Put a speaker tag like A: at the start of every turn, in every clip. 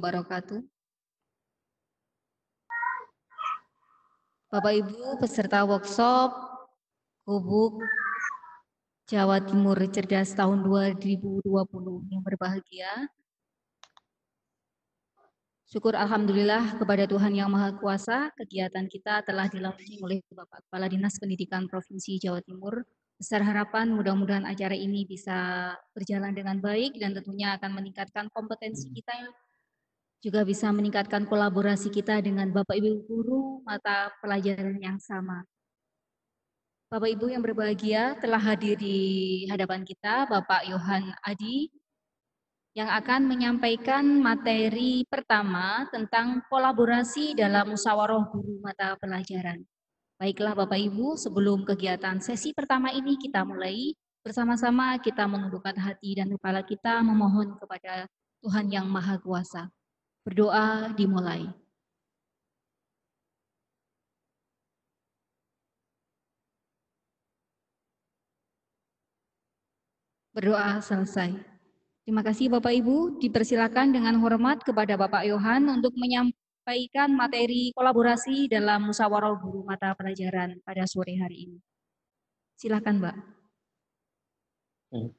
A: wabarakatuh. Bapak Ibu peserta workshop Gubuk Jawa Timur Cerdas tahun 2020 yang berbahagia. Syukur Alhamdulillah kepada Tuhan Yang Maha Kuasa, kegiatan kita telah dilaunching oleh Bapak Kepala Dinas Pendidikan Provinsi Jawa Timur. Besar harapan mudah-mudahan acara ini bisa berjalan dengan baik dan tentunya akan meningkatkan kompetensi kita, juga bisa meningkatkan kolaborasi kita dengan Bapak Ibu guru mata pelajaran yang sama. Bapak Ibu yang berbahagia, telah hadir di hadapan kita Bapak Yohan Adi yang akan menyampaikan materi pertama tentang kolaborasi dalam musyawarah guru mata pelajaran. Baiklah Bapak Ibu, sebelum kegiatan sesi pertama ini kita mulai, bersama-sama kita menundukkan hati dan kepala kita memohon kepada Tuhan Yang Maha Kuasa. Berdoa dimulai. Berdoa selesai. Terima kasih Bapak Ibu, dipersilakan dengan hormat kepada Bapak Yohan untuk menyampaikan materi kolaborasi dalam musyawarah guru mata pelajaran pada sore hari ini. Silakan Mbak.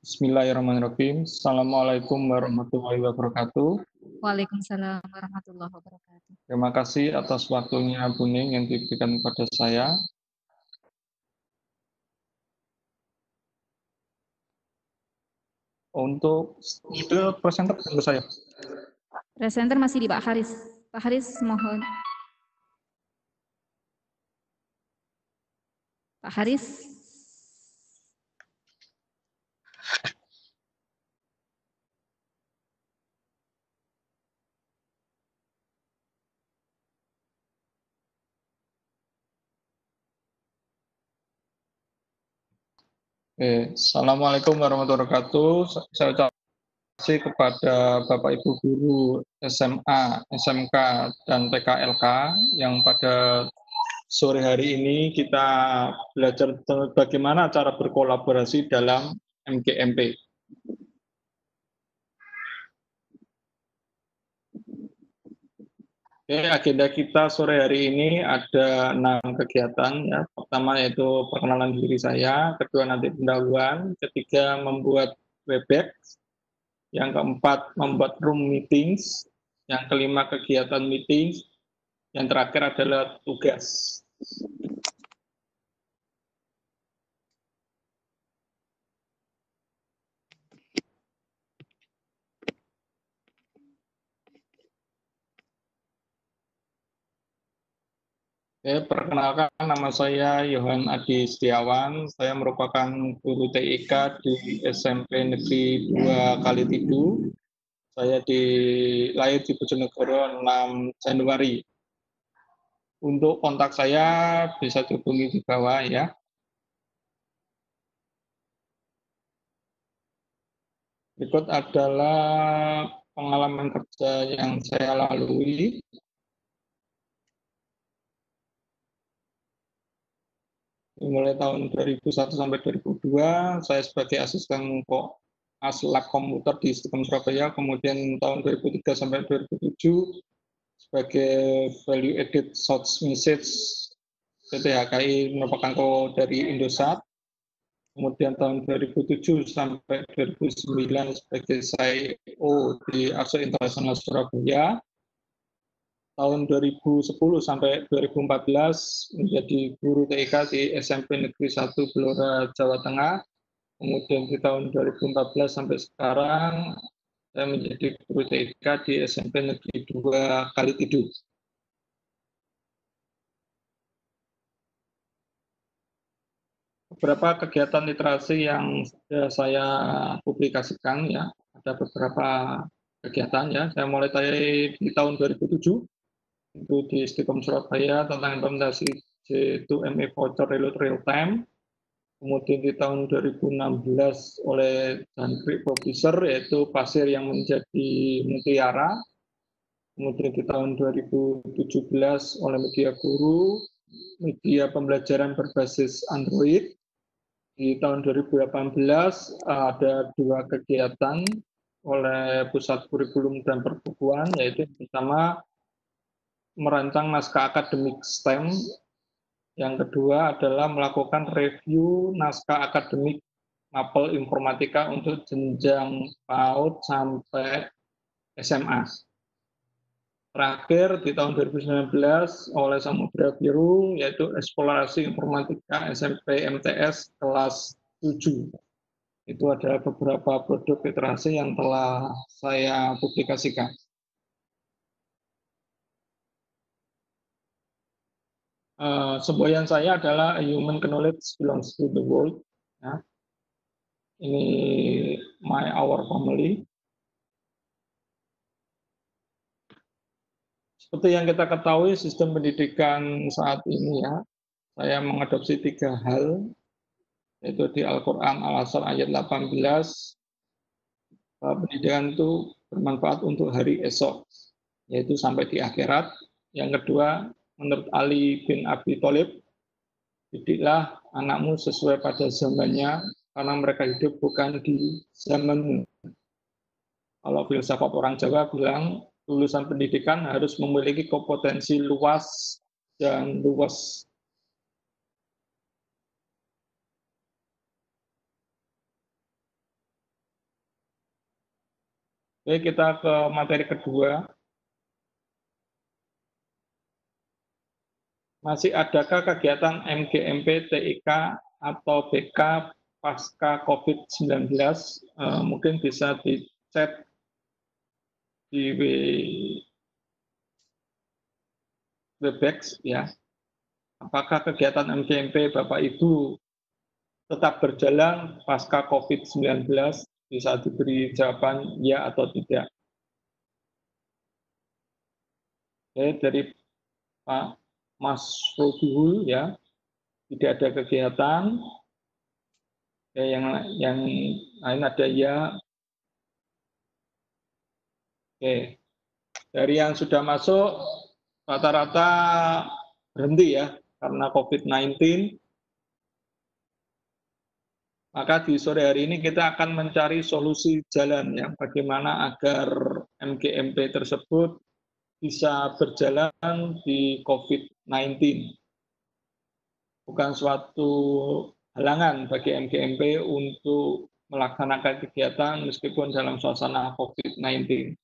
B: Bismillahirrahmanirrahim. Assalamualaikum warahmatullahi wabarakatuh.
A: Waalaikumsalam warahmatullahi wabarakatuh.
B: Terima kasih atas waktunya Bu Ning yang diberikan kepada saya. Untuk itu presenter ke saya.
A: Presenter masih di Pak Haris. Pak Haris mohon. Pak Haris.
B: Assalamualaikum warahmatullahi wabarakatuh. Saya ucapkan terima kasih kepada Bapak Ibu guru SMA, SMK, dan PKLK yang pada sore hari ini kita belajar bagaimana cara berkolaborasi dalam MGMP. Agenda kita sore hari ini ada 6 kegiatan. Ya. Pertama yaitu perkenalan diri saya, kedua nanti pendahuluan, ketiga membuat Webex, yang keempat membuat room meetings, yang kelima kegiatan meetings, yang terakhir adalah tugas. Perkenalkan, nama saya Yohan Adi Setiawan. Saya merupakan guru TIK di SMP Negeri 2 Kalitidu. Saya lahir di Bojonegoro 6 Januari. Untuk kontak saya bisa dihubungi di bawah ya. Berikut adalah pengalaman kerja yang saya lalui. Mulai tahun 2001 sampai 2002, saya sebagai asisten lab komputer di Istiqom Surabaya, kemudian tahun 2003 sampai 2007 sebagai value added short message PT HKI merupakan dari Indosat, kemudian tahun 2007 sampai 2009 sebagai CIO di ASO Internasional Surabaya. Tahun 2010 sampai 2014 menjadi guru TIK di SMP Negeri 1 Blora, Jawa Tengah. Kemudian di tahun 2014 sampai sekarang saya menjadi guru TIK di SMP Negeri 2 Kalitidu. Beberapa kegiatan literasi yang sudah saya publikasikan ya, ada beberapa kegiatan ya. Saya mulai di tahun 2007. Itu di Istiqom Surabaya tentang implementasi J2ME voucher reload real time. Kemudian di tahun 2016 oleh Jangkrik Publisher yaitu Pasir yang menjadi Mutiara. Kemudian di tahun 2017 oleh Media Guru, media pembelajaran berbasis Android. Di tahun 2018 ada 2 kegiatan oleh Pusat Kurikulum dan Perbukuan, yaitu pertama merancang naskah akademik STEM, yang kedua adalah melakukan review naskah akademik mapel informatika untuk jenjang PAUD sampai SMA. Terakhir di tahun 2019 oleh Samudra Biru, yaitu eksplorasi informatika SMP MTS kelas 7. Itu adalah beberapa produk literasi yang telah saya publikasikan. Semboyan saya adalah A Human Knowledge Belongs to the World. Ya. Ini our family. Seperti yang kita ketahui, sistem pendidikan saat ini ya, saya mengadopsi 3 hal, yaitu di Al-Quran Al-Asr ayat 18, bahwa pendidikan itu bermanfaat untuk hari esok, yaitu sampai di akhirat. Yang kedua, menurut Ali bin Abi Thalib, didiklah anakmu sesuai pada zamannya, karena mereka hidup bukan di zamanmu. Kalau filsafat orang Jawa bilang, lulusan pendidikan harus memiliki kompetensi luas dan luas. Oke, kita ke materi kedua. Masih adakah kegiatan MGMP, TIK, atau BK pasca COVID-19? Mungkin bisa dicek di Webex ya. Apakah kegiatan MGMP Bapak Ibu tetap berjalan pasca COVID-19? Bisa diberi jawaban ya atau tidak. Oke, dari Pak Mas Robiul ya, tidak ada kegiatan. Ya, yang lain ada ya. Oke, dari yang sudah masuk rata-rata berhenti ya karena COVID-19. Maka di sore hari ini kita akan mencari solusi jalan ya, bagaimana agar MGMP tersebut bisa berjalan di COVID-19. Bukan suatu halangan bagi MGMP untuk melaksanakan kegiatan meskipun dalam suasana COVID-19.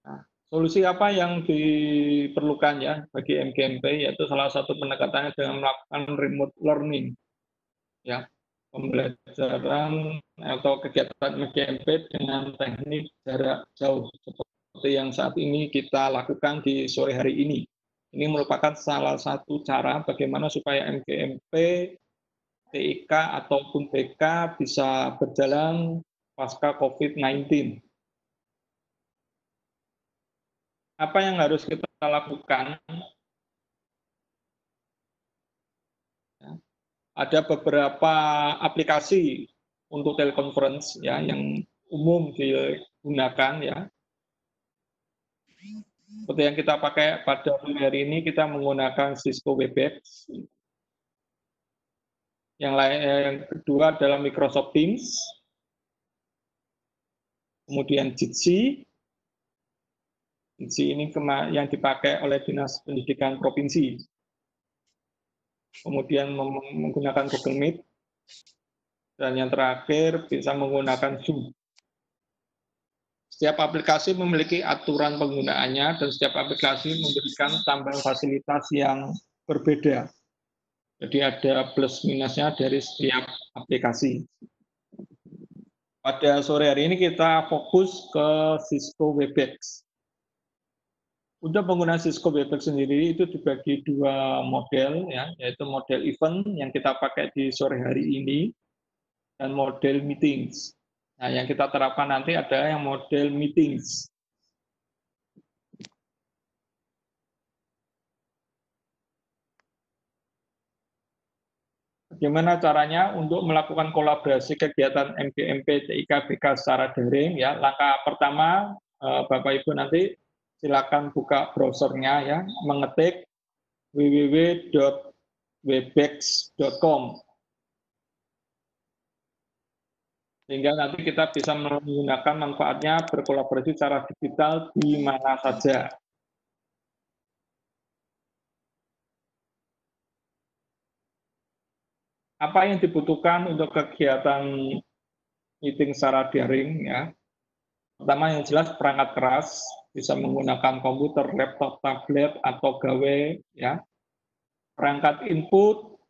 B: Nah, solusi apa yang diperlukan ya bagi MGMP, yaitu salah satu pendekatannya dengan melakukan remote learning. Ya, pembelajaran atau kegiatan MGMP dengan teknik jarak jauh seperti yang saat ini kita lakukan di sore hari ini. Ini merupakan salah satu cara bagaimana supaya MGMP, TIK ataupun BK bisa berjalan pasca COVID-19. Apa yang harus kita lakukan? Ada beberapa aplikasi untuk teleconference ya yang umum digunakan ya. Seperti yang kita pakai pada hari ini, kita menggunakan Cisco Webex. Yang kedua adalah Microsoft Teams, kemudian Jitsi. Jitsi ini yang dipakai oleh Dinas Pendidikan Provinsi. Kemudian menggunakan Google Meet, dan yang terakhir bisa menggunakan Zoom. Setiap aplikasi memiliki aturan penggunaannya dan setiap aplikasi memberikan tambahan fasilitas yang berbeda. Jadi ada plus minusnya dari setiap aplikasi. Pada sore hari ini kita fokus ke Cisco Webex. Untuk penggunaan Cisco Webex sendiri itu dibagi 2 model ya, yaitu model event yang kita pakai di sore hari ini dan model meetings. Nah, yang kita terapkan nanti ada yang model meetings. Bagaimana caranya untuk melakukan kolaborasi kegiatan MGMP TIK BK secara daring ya. Langkah pertama Bapak Ibu nanti silakan buka browsernya ya, mengetik www.webex.com sehingga nanti kita bisa menggunakan manfaatnya berkolaborasi secara digital di mana saja. Apa yang dibutuhkan untuk kegiatan meeting secara daring ya? Pertama yang jelas perangkat keras, bisa menggunakan komputer, laptop, tablet, atau gawe ya. Perangkat input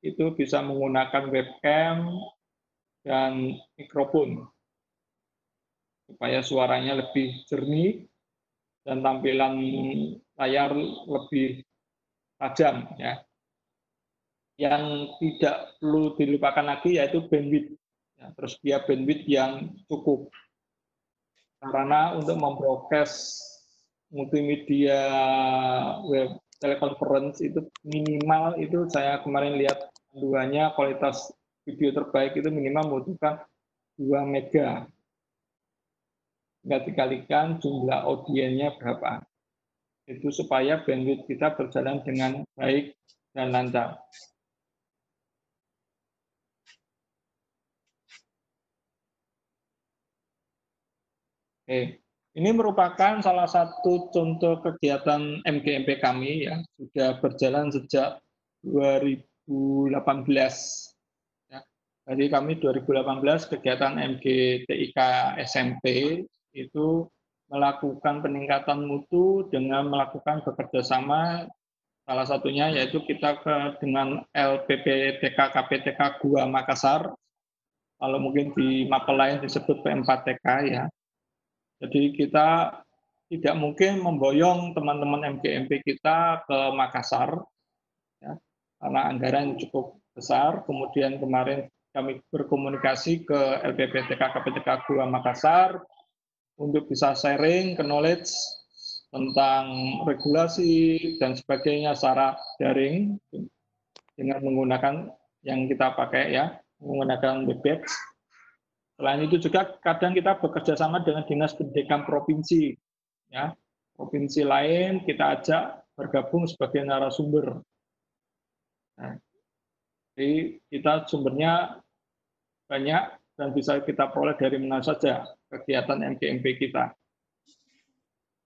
B: itu bisa menggunakan webcam dan mikrofon supaya suaranya lebih jernih dan tampilan layar lebih tajam ya. Yang tidak perlu dilupakan lagi yaitu bandwidth. Ya, tersedia bandwidth yang cukup. Karena untuk memproses multimedia web teleconference itu minimal itu saya kemarin lihat panduannya kualitas video terbaik itu minimal membutuhkan 2 mega. Nggak dikalikan jumlah audiennya berapa. Itu supaya bandwidth kita berjalan dengan baik dan lancar. Oke. Ini merupakan salah satu contoh kegiatan MGMP kami ya, sudah berjalan sejak 2018. Ya. Jadi kami 2018 kegiatan MGTIK SMP itu melakukan peningkatan mutu dengan melakukan bekerjasama salah satunya yaitu kita dengan LPPTK KPTK Gua Makassar, kalau mungkin di mapel lain disebut P4TK ya. Jadi kita tidak mungkin memboyong teman-teman MGMP kita ke Makassar, ya, karena anggaran cukup besar. Kemudian kemarin kami berkomunikasi ke LPPTK KPTK Gua Makassar untuk bisa sharing knowledge tentang regulasi dan sebagainya secara daring dengan menggunakan yang kita pakai ya, menggunakan Webex. Selain itu juga kadang kita bekerja sama dengan dinas pendidikan provinsi, ya provinsi lain kita ajak bergabung sebagai narasumber. Nah, jadi kita sumbernya banyak dan bisa kita peroleh dari mana saja kegiatan MGMP kita.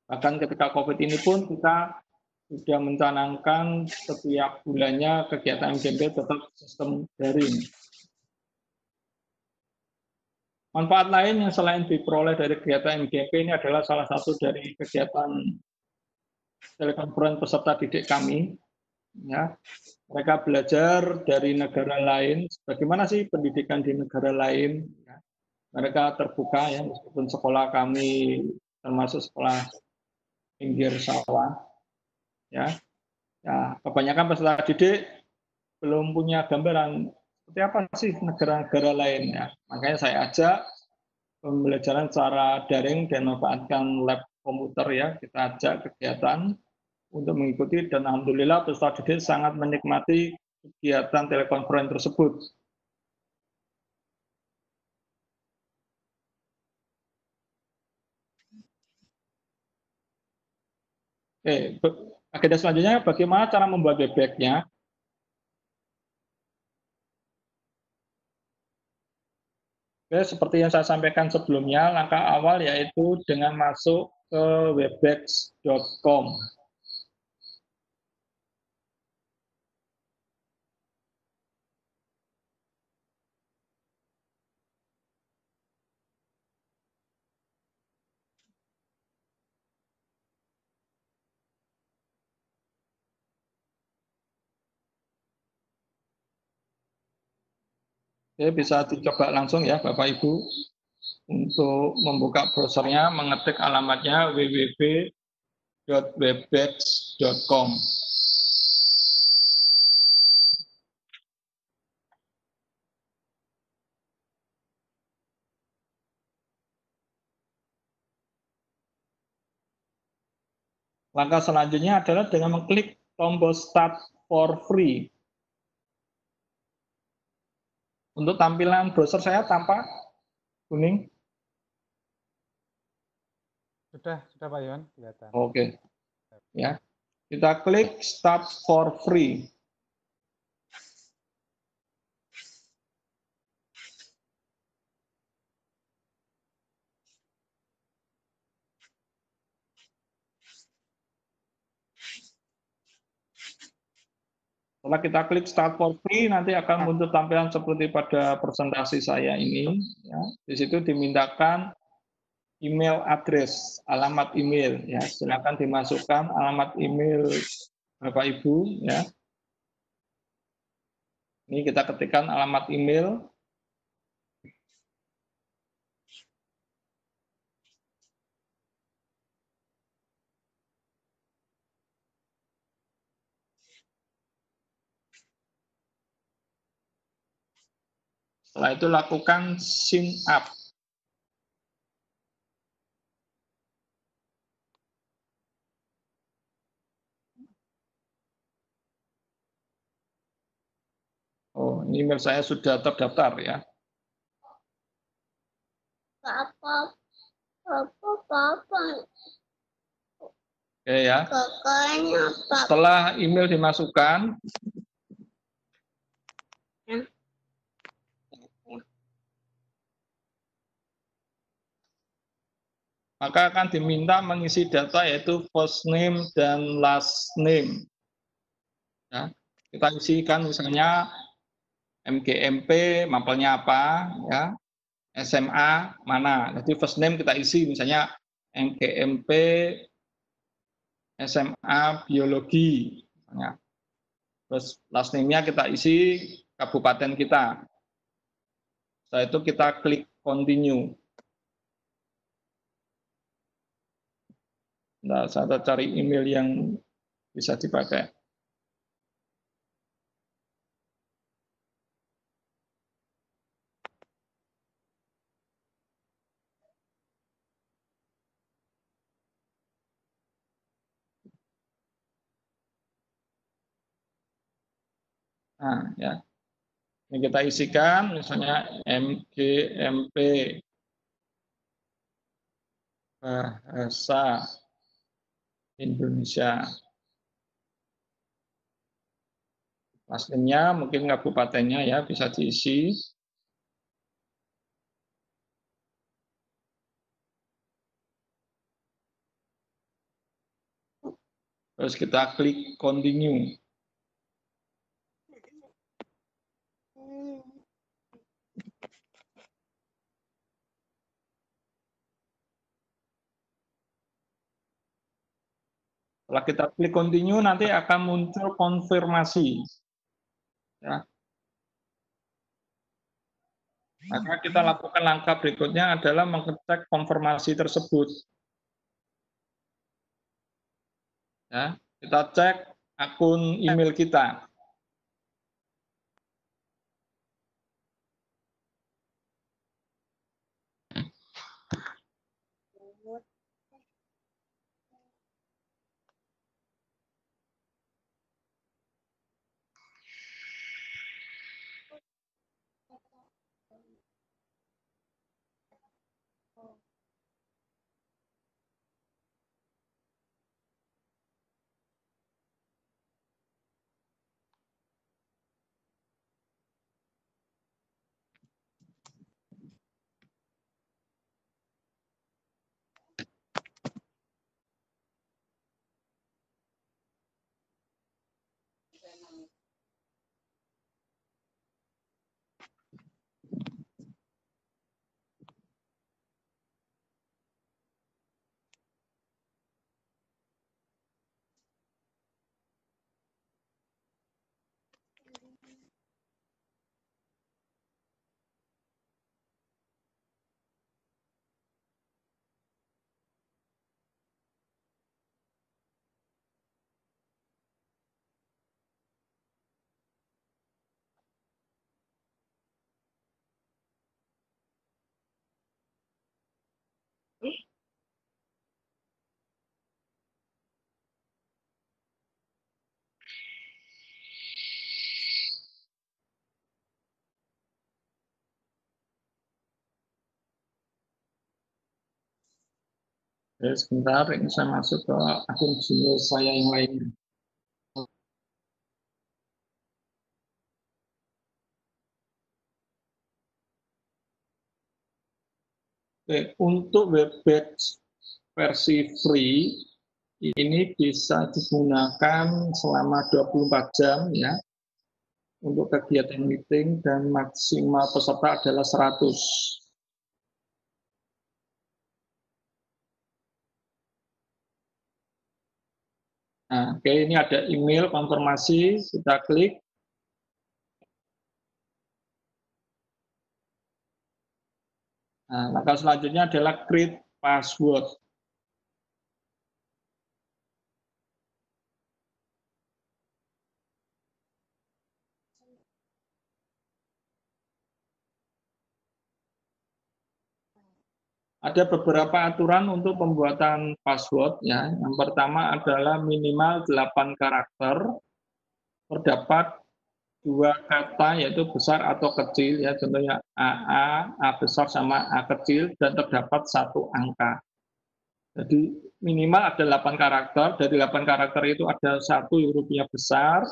B: Bahkan ketika COVID ini pun kita sudah mencanangkan setiap bulannya kegiatan MGMP tetap sistem daring. Manfaat lain yang selain diperoleh dari kegiatan MGMP ini adalah salah satu dari kegiatan telekonferensi peserta didik kami. Ya, mereka belajar dari negara lain, bagaimana sih pendidikan di negara lain. Ya. Mereka terbuka ya, meskipun sekolah kami termasuk sekolah pinggir sawah. Ya, ya kebanyakan peserta didik belum punya gambaran seperti apa sih negara-negara lain. Ya. Makanya saya ajak pembelajaran secara daring dan memanfaatkan lab komputer ya, kita ajak kegiatan untuk mengikuti dan alhamdulillah peserta didik sangat menikmati kegiatan telekonferensi tersebut. Agenda selanjutnya bagaimana cara membuat Webex-nya. Seperti yang saya sampaikan sebelumnya, langkah awal yaitu dengan masuk ke webex.com. Bisa dicoba langsung ya Bapak Ibu untuk membuka browsernya, mengetik alamatnya www.webex.com. Langkah selanjutnya adalah dengan mengklik tombol Start for Free. Untuk tampilan browser saya tampak kuning.
C: Sudah Pak Yon, kelihatan.
B: Oke. Ya. Kita klik Start for Free. Setelah kita klik Start for Free, nanti akan muncul tampilan seperti pada presentasi saya ini. Ya. Di situ dimintakan email address, alamat email. Ya. Silakan dimasukkan alamat email Bapak Ibu. Ya. Ini kita ketikkan alamat email. Setelah itu lakukan sign up. Oh, ini email saya sudah terdaftar ya.
D: Papa.
B: Oke ya.
D: Kakaknya Papa.
B: Setelah email dimasukkan, maka akan diminta mengisi data yaitu first name dan last name. Ya, kita isikan misalnya MGMP, mapelnya apa, ya, SMA mana. Jadi first name kita isi misalnya MGMP SMA Biologi. Misalnya. Terus last name-nya kita isi kabupaten kita. Setelah itu kita klik continue. Nah, saya cari email yang bisa dipakai. Nah, ya. Ini kita isikan misalnya MGMP Bahasa Indonesia. Aslinya mungkin kabupatennya ya bisa diisi. Terus kita klik continue. Setelah kita klik continue nanti akan muncul konfirmasi. Ya. Maka kita lakukan langkah berikutnya adalah mengecek konfirmasi tersebut. Ya, kita cek akun email kita. Oke, sebentar, ini saya masuk ke akun Gmail saya yang lainnya. Oke, untuk Webex versi free ini bisa digunakan selama 24 jam ya untuk kegiatan meeting dan maksimal peserta adalah 100. Nah, oke, ini ada email konfirmasi, kita klik. Nah, langkah selanjutnya adalah create password. Ada beberapa aturan untuk pembuatan password ya. Yang pertama adalah minimal 8 karakter. Terdapat 2 kata yaitu besar atau kecil ya, contohnya AA, A besar sama A kecil, dan terdapat 1 angka. Jadi minimal ada 8 karakter, dari 8 karakter itu ada 1 hurufnya besar,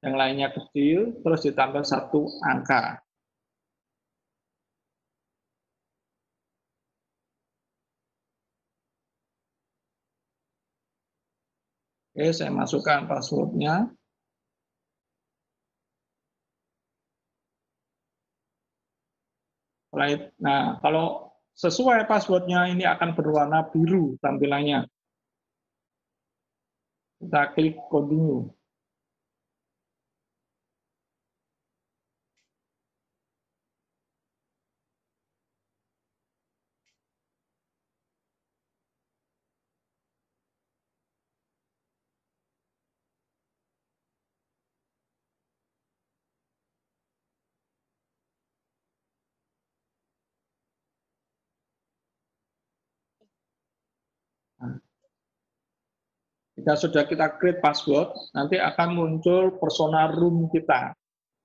B: yang lainnya kecil, terus ditambah 1 angka. Oke, saya masukkan passwordnya. Nah, kalau sesuai passwordnya ini akan berwarna biru tampilannya. Kita klik continue. Nah, jika sudah kita create password, nanti akan muncul persona room kita.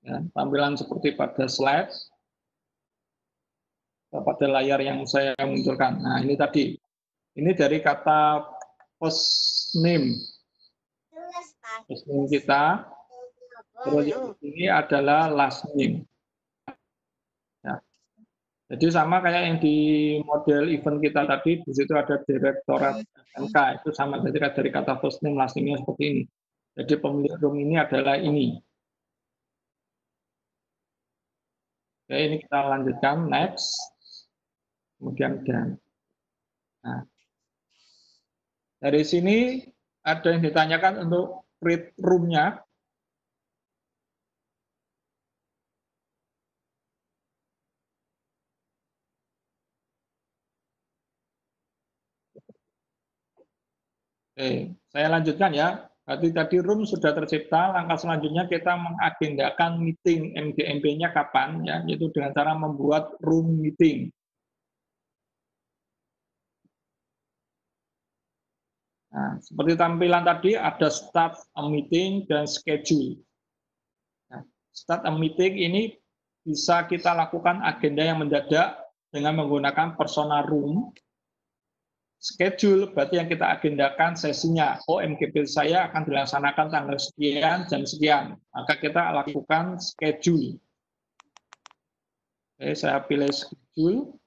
B: Ya, tampilan seperti pada slide, pada layar yang saya munculkan. Nah, ini tadi. Ini dari kata first name. First name kita. Terus ini adalah last name. Ya. Jadi sama kayak yang di model event kita tadi, di situ ada direktorat SMK, itu sama ketika dari kata first name, last name-nya seperti ini. Jadi pemilik room ini adalah ini. Oke, ini kita lanjutkan, next. Kemudian dan. Nah, dari sini ada yang ditanyakan untuk create room-nya. Oke, saya lanjutkan ya. Berarti tadi room sudah tercipta, langkah selanjutnya kita mengagendakan meeting MGMP-nya kapan, ya, yaitu dengan cara membuat room meeting. Nah, seperti tampilan tadi ada start a meeting dan schedule. Nah, start a meeting ini bisa kita lakukan agenda yang mendadak dengan menggunakan persona room. Schedule berarti yang kita agendakan sesinya. Oh, MGP saya akan dilaksanakan tanggal sekian, jam sekian. Maka kita lakukan schedule. Oke, saya pilih schedule.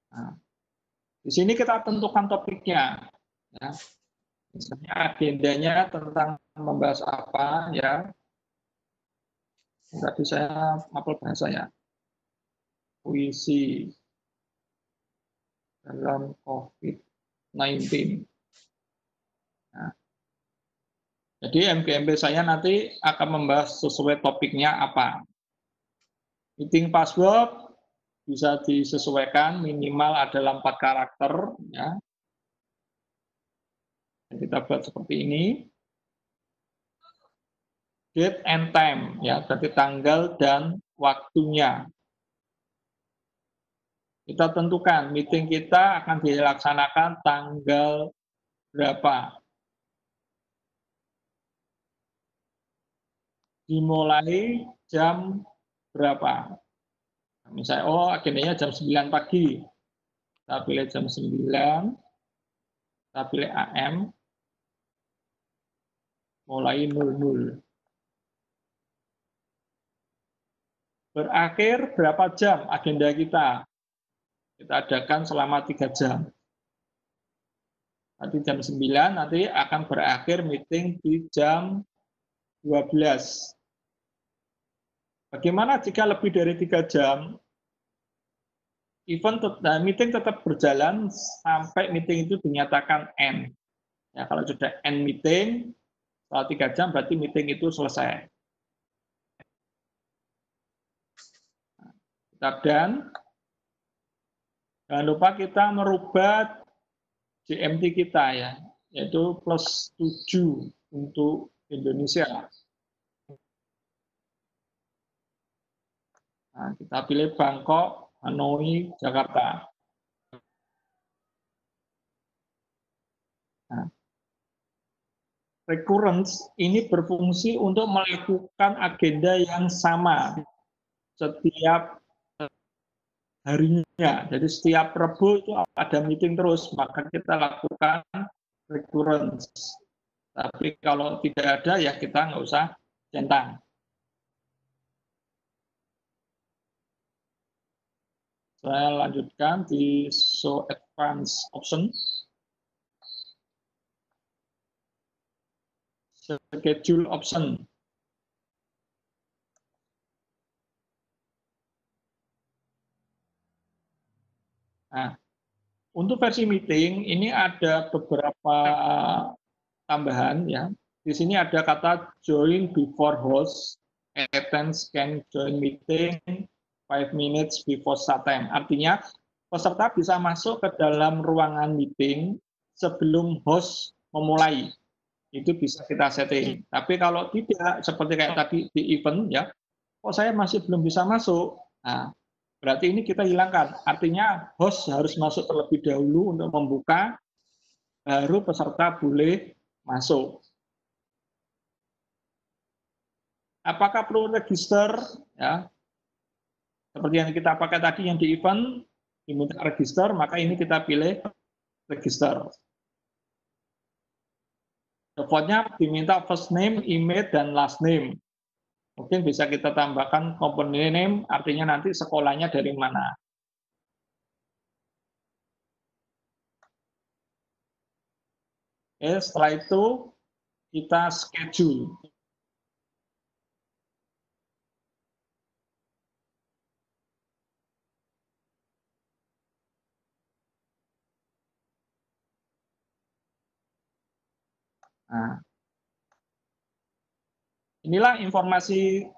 B: Nah, di sini kita tentukan topiknya. Ya. Misalnya agendanya tentang membahas apa, ya. Tadi saya mapel bahasa ya. Puisi dalam COVID-19. Nah, jadi MGMP saya nanti akan membahas sesuai topiknya apa. Meeting password bisa disesuaikan, minimal adalah 4 karakter. Ya. Kita buat seperti ini. Date and time, ya, berarti tanggal dan waktunya. Kita tentukan meeting kita akan dilaksanakan tanggal berapa. dimulai jam berapa. Misalnya, agendanya jam 9 pagi. Kita pilih jam 9, kita pilih AM, mulai 00. Berakhir berapa jam agenda kita? Kita adakan selama 3 jam. Nanti jam 9 nanti akan berakhir meeting di jam 12. Bagaimana jika lebih dari 3 jam? Meeting tetap berjalan sampai meeting itu dinyatakan end. Ya, kalau sudah end meeting, setelah 3 jam berarti meeting itu selesai. Kita done. Jangan lupa kita merubah GMT kita ya, yaitu +7 untuk Indonesia. Nah, kita pilih Bangkok, Hanoi, Jakarta. Nah, recurrence ini berfungsi untuk melakukan agenda yang sama setiap harinya. Jadi setiap Rabu itu ada meeting terus, maka kita lakukan recurrence. Tapi kalau tidak ada ya kita nggak usah centang. Saya lanjutkan di show advanced option. Schedule option. Nah, untuk versi meeting ini ada beberapa tambahan ya. Di sini ada kata join before host, attendance can join meeting 5 minutes before start time. Artinya peserta bisa masuk ke dalam ruangan meeting sebelum host memulai. Itu bisa kita setting. Tapi kalau tidak, seperti kayak tadi di event ya, kok saya masih belum bisa masuk. Nah, berarti ini kita hilangkan. Artinya host harus masuk terlebih dahulu untuk membuka, baru peserta boleh masuk. Apakah perlu register? Ya, seperti yang kita pakai tadi yang di event, diminta register, maka ini kita pilih register. Defaultnya diminta first name, email, dan last name. Mungkin bisa kita tambahkan company name, artinya nanti sekolahnya dari mana. Oke, setelah itu kita schedule. Nah, inilah informasi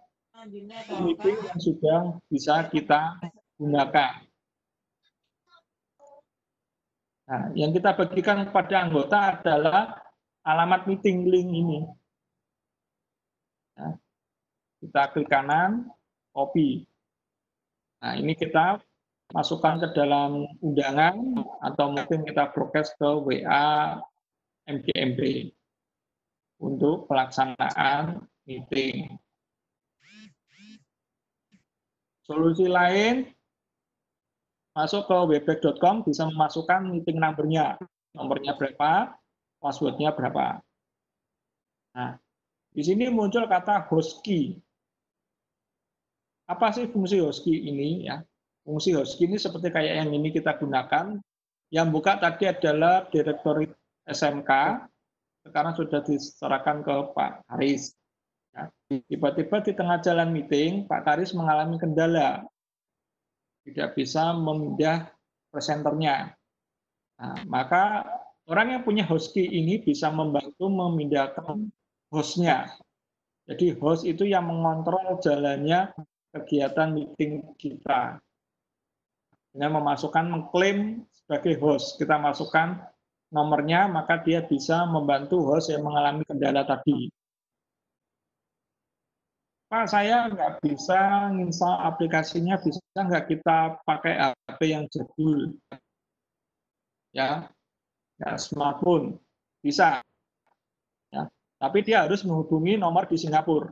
B: meeting yang sudah bisa kita gunakan. Nah, yang kita bagikan kepada anggota adalah alamat meeting link ini. Nah, kita klik kanan, copy. Nah, ini kita masukkan ke dalam undangan atau mungkin kita broadcast ke WA MGMP untuk pelaksanaan meeting. Solusi lain, masuk ke webex.com bisa memasukkan meeting number-nya. Nomornya berapa, password-nya berapa. Nah, di sini muncul kata host key. Apa sih fungsi host key ini ya? Fungsi host key ini seperti kayak yang ini kita gunakan. Yang buka tadi adalah direktori SMK, sekarang sudah diserahkan ke Pak Karis. Tiba-tiba di tengah jalan meeting, Pak Karis mengalami kendala. Tidak bisa memindah presenternya. Nah, maka orang yang punya host key ini bisa membantu memindahkan hostnya. Jadi host itu yang mengontrol jalannya kegiatan meeting kita. Dengan memasukkan mengklaim sebagai host, kita masukkan nomornya, maka dia bisa membantu host yang mengalami kendala tadi. Pak, saya nggak bisa install aplikasinya, bisa nggak kita pakai HP yang jadul? Ya, smartphone, bisa. Ya, tapi dia harus menghubungi nomor di Singapura.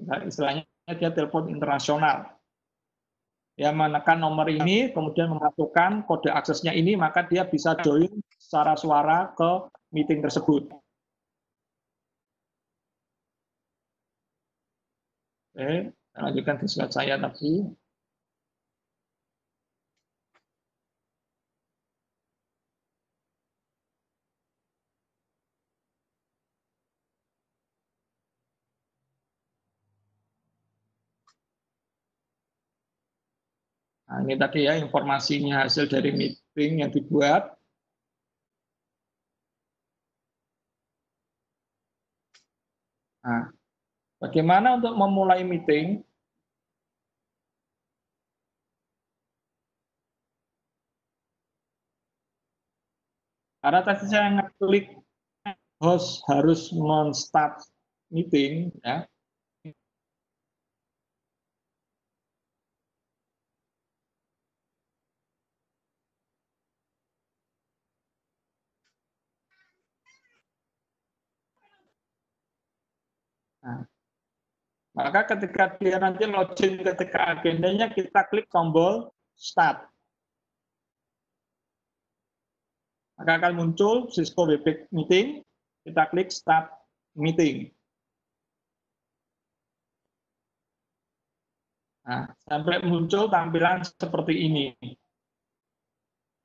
B: Nah, istilahnya dia telepon internasional. Dia menekan nomor ini, kemudian memasukkan kode aksesnya ini, maka dia bisa join secara suara ke meeting tersebut. Oke, saya lanjutkan di slide saya tadi. Nah, ini tadi ya informasinya hasil dari meeting yang dibuat. Nah, bagaimana untuk memulai meeting? Karena tadi saya ngeklik host harus men-start meeting, ya. Nah, maka ketika dia nanti login ketika agendanya, kita klik tombol start. Maka akan muncul Cisco Webex Meeting, kita klik start meeting. Nah, sampai muncul tampilan seperti ini.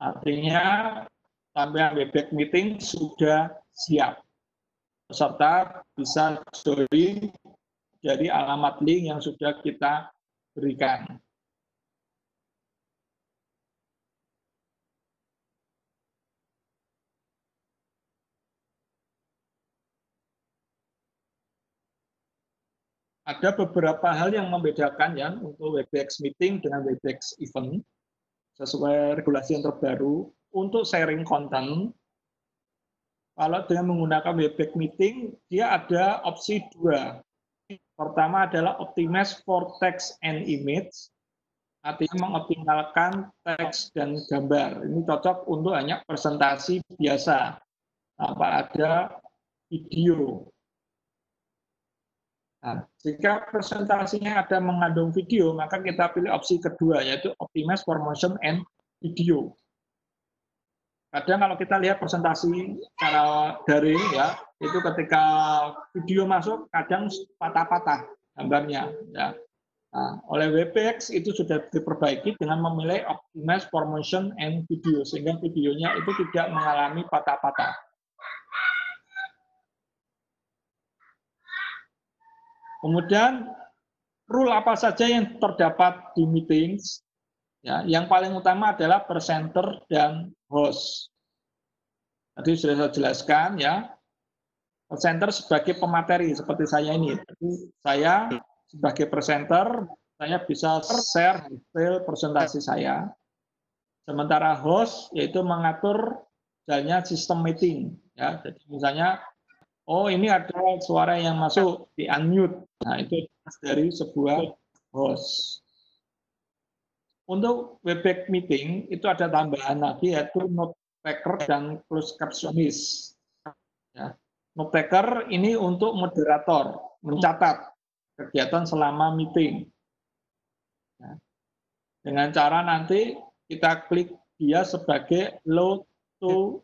B: Artinya tampilan Webex Meeting sudah siap. Peserta bisa join dari alamat link yang sudah kita berikan. Ada beberapa hal yang membedakan ya untuk Webex Meeting dengan Webex Event sesuai regulasi yang terbaru. Untuk sharing konten, kalau dengan menggunakan Webex Meeting, dia ada opsi dua. Pertama adalah optimize for text and image, artinya mengoptimalkan teks dan gambar. Ini cocok untuk hanya presentasi biasa, tanpa ada video. Nah, jika presentasinya ada mengandung video, maka kita pilih opsi kedua, yaitu optimize for motion and video. Kadang kalau kita lihat presentasi secara daring, ya, itu ketika video masuk, kadang patah-patah gambarnya. Ya. Nah, oleh Webex itu sudah diperbaiki dengan memilih optimize for motion and video, sehingga videonya itu tidak mengalami patah-patah. Kemudian rule apa saja yang terdapat di meetings? Ya, yang paling utama adalah presenter dan host. Tadi sudah saya jelaskan ya. Presenter sebagai pemateri seperti saya ini. Jadi saya sebagai presenter, saya bisa share hasil presentasi saya. Sementara host yaitu mengatur jalannya sistem meeting. Ya, jadi misalnya, oh ini ada suara yang masuk di unmute. Nah itu dari sebuah host. Untuk Webex Meeting itu ada tambahan lagi yaitu note taker dan closed captionist. Ya. Note taker ini untuk moderator mencatat kegiatan selama meeting. Ya. Dengan cara nanti kita klik dia sebagai load to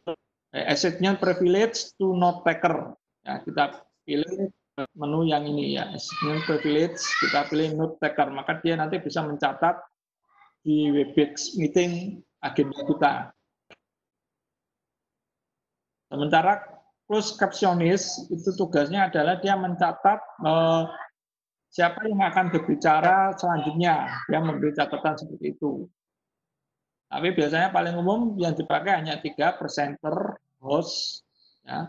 B: assignment privilege to note taker. Ya, kita pilih menu yang ini ya, assignment privilege, kita pilih note taker, maka dia nanti bisa mencatat di Webex Meeting agenda kita. Sementara closed captionist itu tugasnya adalah dia mencatat siapa yang akan berbicara selanjutnya, dia memberi catatan seperti itu. Tapi biasanya paling umum yang dipakai hanya 3, presenter, host, ya,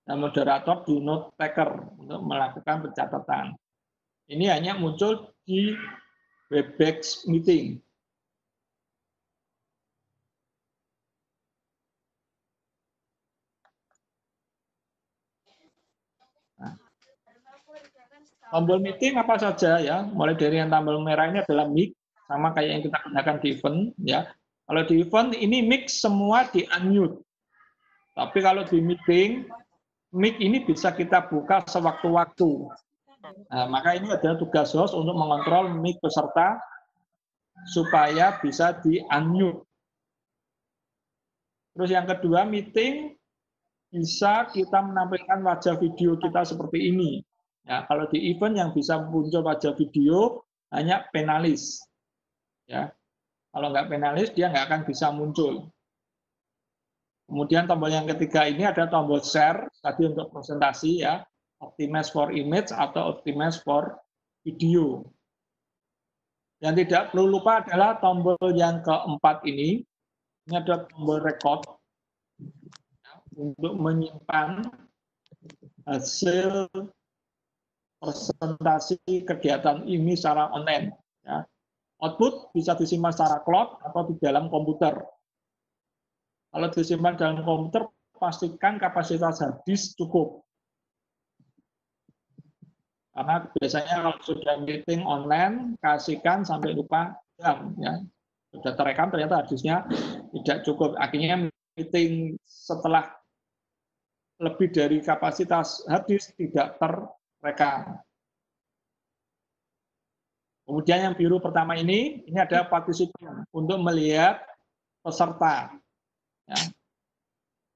B: dan moderator di note taker untuk melakukan pencatatan. Ini hanya muncul di Webex Meeting. Nah, tombol meeting apa saja ya, mulai dari yang tombol merah ini adalah mic, sama kayak yang kita gunakan di event ya. Kalau di event ini mic semua di unmute. Tapi kalau di meeting, mic ini bisa kita buka sewaktu-waktu. Nah, maka ini adalah tugas host untuk mengontrol mic peserta supaya bisa di-unmute. Terus yang kedua, meeting bisa kita menampilkan wajah video kita seperti ini. Ya, kalau di event yang bisa muncul wajah video hanya penalis. Ya, kalau nggak penalis dia nggak akan bisa muncul. Kemudian tombol yang ketiga ini ada tombol share tadi untuk presentasi ya, optimize for image atau optimize for video. Yang tidak perlu lupa adalah tombol yang keempat ini adalah tombol record untuk menyimpan hasil presentasi kegiatan ini secara online. Ya. Output bisa disimpan secara cloud atau di dalam komputer. Kalau disimpan dalam komputer, pastikan kapasitas hard disk cukup. Karena biasanya kalau sudah meeting online, kasihkan sampai lupa jam. Ya. Sudah terekam, ternyata hard disknya tidak cukup. Akhirnya meeting setelah lebih dari kapasitas hard disk tidak terekam. Kemudian yang biru pertama ini ada partisipan untuk melihat peserta. Ya.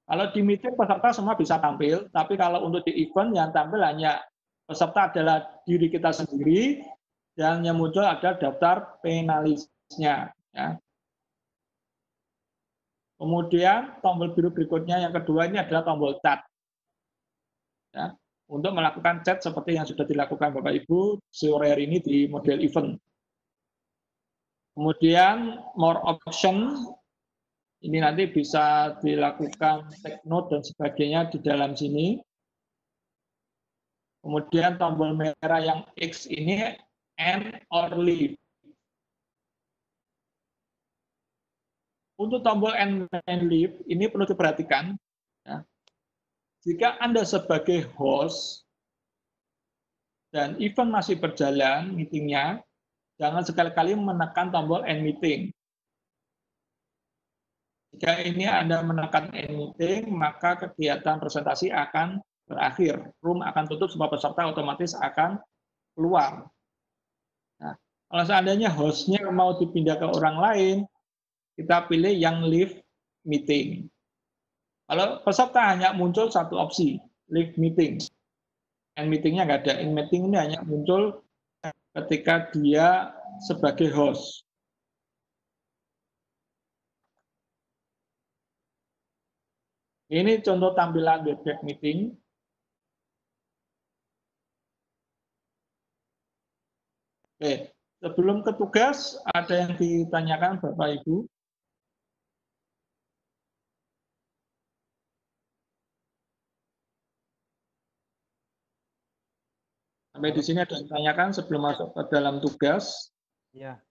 B: Kalau di meeting peserta semua bisa tampil, tapi kalau untuk di event yang tampil hanya peserta adalah diri kita sendiri, dan yang muncul ada daftar penalisnya. Ya. Kemudian tombol biru berikutnya yang kedua ini adalah tombol chat. Ya, untuk melakukan chat seperti yang sudah dilakukan Bapak Ibu sore hari ini di model event. Kemudian more option, ini nanti bisa dilakukan take note dan sebagainya di dalam sini. Kemudian tombol merah yang X ini end or leave. Untuk tombol end and leave ini perlu diperhatikan. Ya. Jika Anda sebagai host dan event masih berjalan meetingnya, jangan sekali-kali menekan tombol end meeting. Jika ini Anda menekan end meeting, maka kegiatan presentasi akan berakhir. Room akan tutup, semua peserta otomatis akan keluar. Nah, kalau seandainya hostnya mau dipindah ke orang lain, kita pilih yang leave meeting. Kalau peserta hanya muncul satu opsi, leave meeting. End meetingnya nggak ada. End meeting ini hanya muncul ketika dia sebagai host. Ini contoh tampilan Webex meeting. Oke, sebelum ke tugas, ada yang ditanyakan Bapak Ibu? Sampai di sini ada yang ditanyakan sebelum masuk ke dalam tugas.
C: Iya,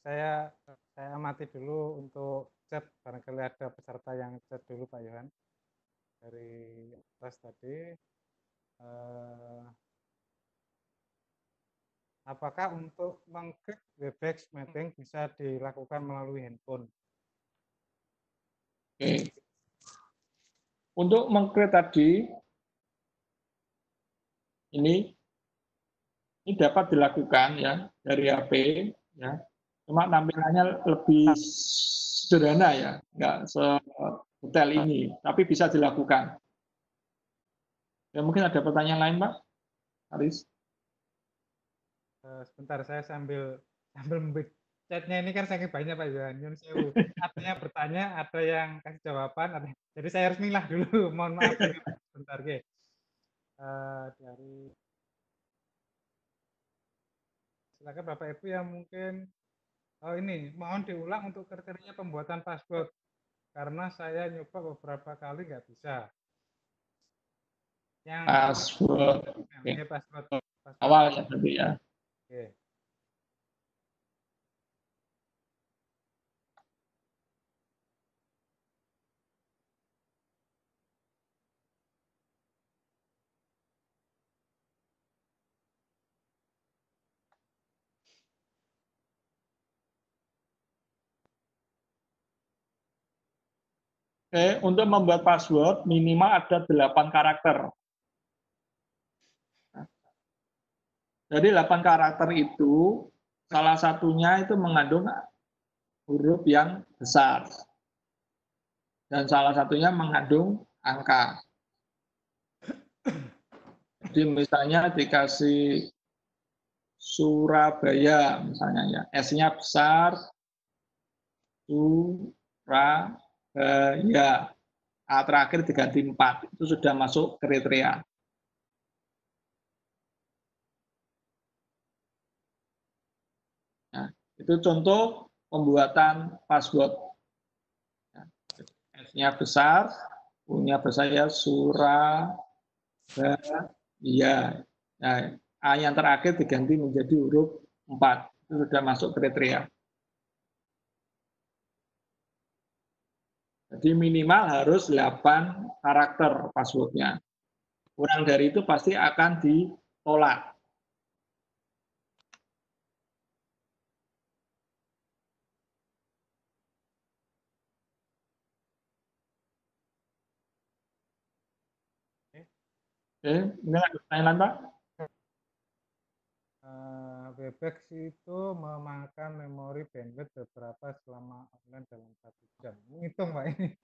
C: saya amati dulu untuk chat, barangkali ada peserta yang chat dulu Pak Yohan dari atas tadi. Apakah untuk mengklik Webex meeting bisa dilakukan melalui handphone?
B: Oke. Untuk mengklik tadi, ini dapat dilakukan ya dari HP, ya. Cuma tampilannya lebih sederhana ya, nggak sedetail ini, tapi bisa dilakukan. Ya, mungkin ada pertanyaan lain, Pak Aris?
C: Sebentar, saya sambil chatnya ini kan saking banyak Pak Yohan. Nyun sewu. Artinya bertanya, ada yang kasih jawaban, jadi saya harus milah dulu. Mohon maaf sebentar, oke. Dari silakan Bapak Ibu yang mungkin ini mohon diulang untuk kriteria pembuatan password karena saya nyoba beberapa kali nggak bisa. Yang
B: Password.
C: ini password
B: Awal ya berarti ya.
C: Oke.
B: Oke, untuk membuat password minimal ada 8 karakter. Jadi 8 karakter itu salah satunya itu mengandung huruf yang besar. Dan salah satunya mengandung angka. Jadi misalnya dikasih Surabaya misalnya ya, S-nya besar, Surabaya. A terakhir diganti 4, itu sudah masuk kriteria. Nah, itu contoh pembuatan password. S-nya besar, U-nya besar ya, Surabaya. Nah, A yang terakhir diganti menjadi huruf 4, itu sudah masuk kriteria. Jadi minimal harus 8 karakter passwordnya. Kurang dari itu pasti akan ditolak. Oke, ini ada pertanyaan, Pak?
C: Webex itu memakan memori bandwidth beberapa selama online dalam 1 jam. Menghitung Pak ini.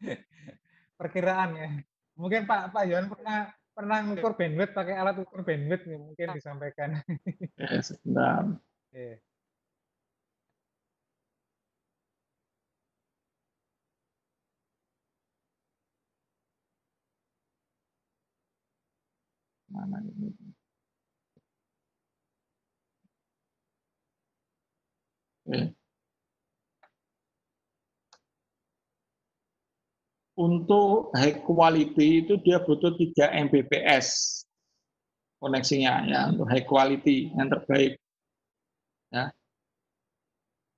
C: Perkiraan ya. Mungkin Pak Yon pernah mengukur bandwidth pakai alat ukur bandwidth nih, mungkin disampaikan.
B: Ya, sebentar.
C: Oke.
B: Mana ini? Oke. Untuk high quality itu dia butuh 3 Mbps koneksinya ya, untuk high quality yang terbaik. Ya.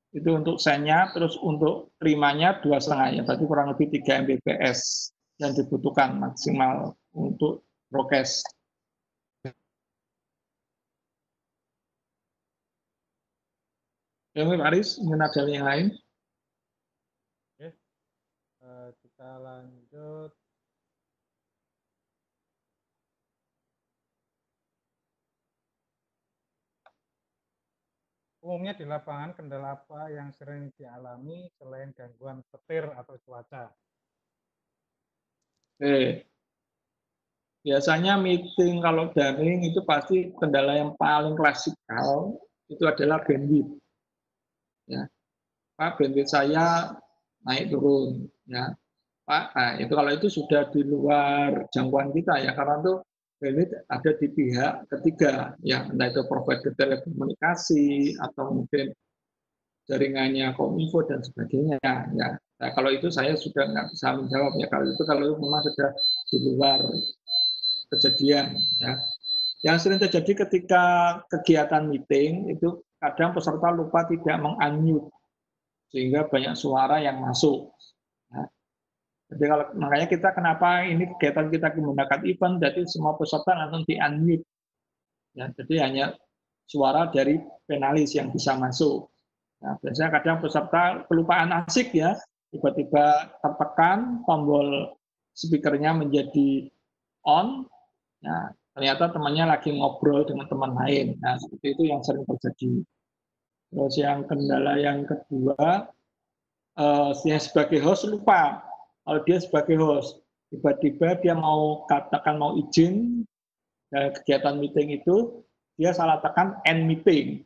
B: Itu untuk send-nya, terus untuk terimanya 2,5 ya, berarti kurang lebih 3 Mbps yang dibutuhkan maksimal untuk broadcast. Ya, Pak Aris, ingin ada yang lain?
C: Oke. Kita lanjut. Umumnya di lapangan kendala apa yang sering dialami selain gangguan petir atau cuaca?
B: Biasanya meeting kalau daring itu pasti kendala yang paling klasikal itu adalah bandwidth. Ya, Pak, bandwidth saya naik turun. Ya, Pak, nah, itu kalau itu sudah di luar jangkauan kita ya, karena itu bandwidth ada di pihak ketiga, ya, entah itu provider telekomunikasi atau mungkin jaringannya Kominfo dan sebagainya. Ya, nah, kalau itu saya sudah nggak bisa menjawab ya. Kalau itu memang sudah di luar kejadian. Ya. Yang sering terjadi ketika kegiatan meeting itu kadang peserta lupa tidak meng-unmute sehingga banyak suara yang masuk. Ya. Jadi kalau makanya kita kenapa ini kegiatan kita menggunakan event, jadi semua peserta langsung di-unmute. Ya, jadi hanya suara dari penalis yang bisa masuk. Nah, biasanya kadang peserta kelupaan asik ya, tiba-tiba tertekan tombol speakernya menjadi on. Nah, ternyata temannya lagi ngobrol dengan teman lain. Nah, seperti itu yang sering terjadi. Terus yang kendala yang kedua, dia sebagai host lupa. Kalau dia sebagai host, tiba-tiba dia mau katakan mau izin dari kegiatan meeting itu, dia salah tekan end meeting.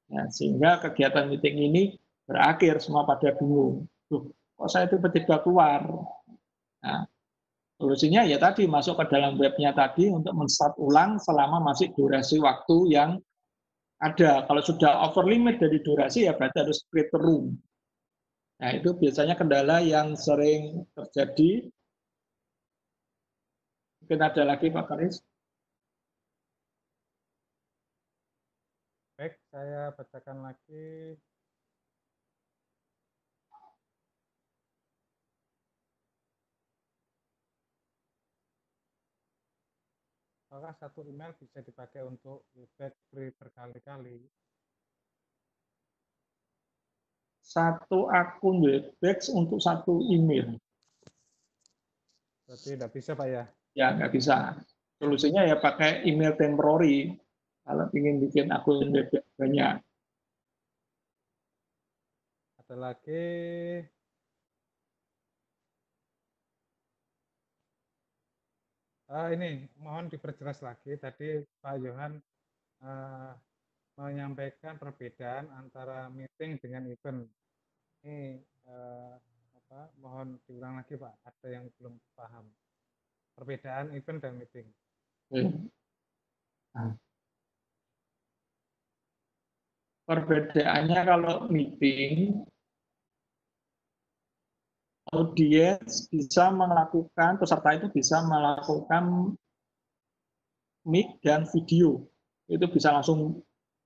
B: Ya, sehingga kegiatan meeting ini berakhir, semua pada bingung. Loh, kok saya tiba-tiba keluar? Nah, solusinya ya tadi masuk ke dalam webnya tadi untuk men-start ulang selama masih durasi waktu yang ada. Kalau sudah over limit dari durasi ya berarti harus create room. Nah, itu biasanya kendala yang sering terjadi. Mungkin ada lagi Pak Karis?
C: Baik, saya bacakan lagi. Apakah satu email bisa dipakai untuk feedback free berkali-kali?
B: Satu akun Webex untuk satu email.
C: Berarti tidak bisa Pak ya?
B: Ya, nggak bisa. Solusinya ya pakai email temporary. kalau ingin bikin akun web banyak.
C: Ada lagi. Ini mohon diperjelas lagi. Tadi Pak Yohan menyampaikan perbedaan antara meeting dengan event. Ini mohon diulang lagi Pak. Ada yang belum paham. Perbedaan event dan meeting.
B: Nah, perbedaannya kalau meeting, audiens bisa melakukan, peserta itu bisa melakukan mic dan video. Itu bisa langsung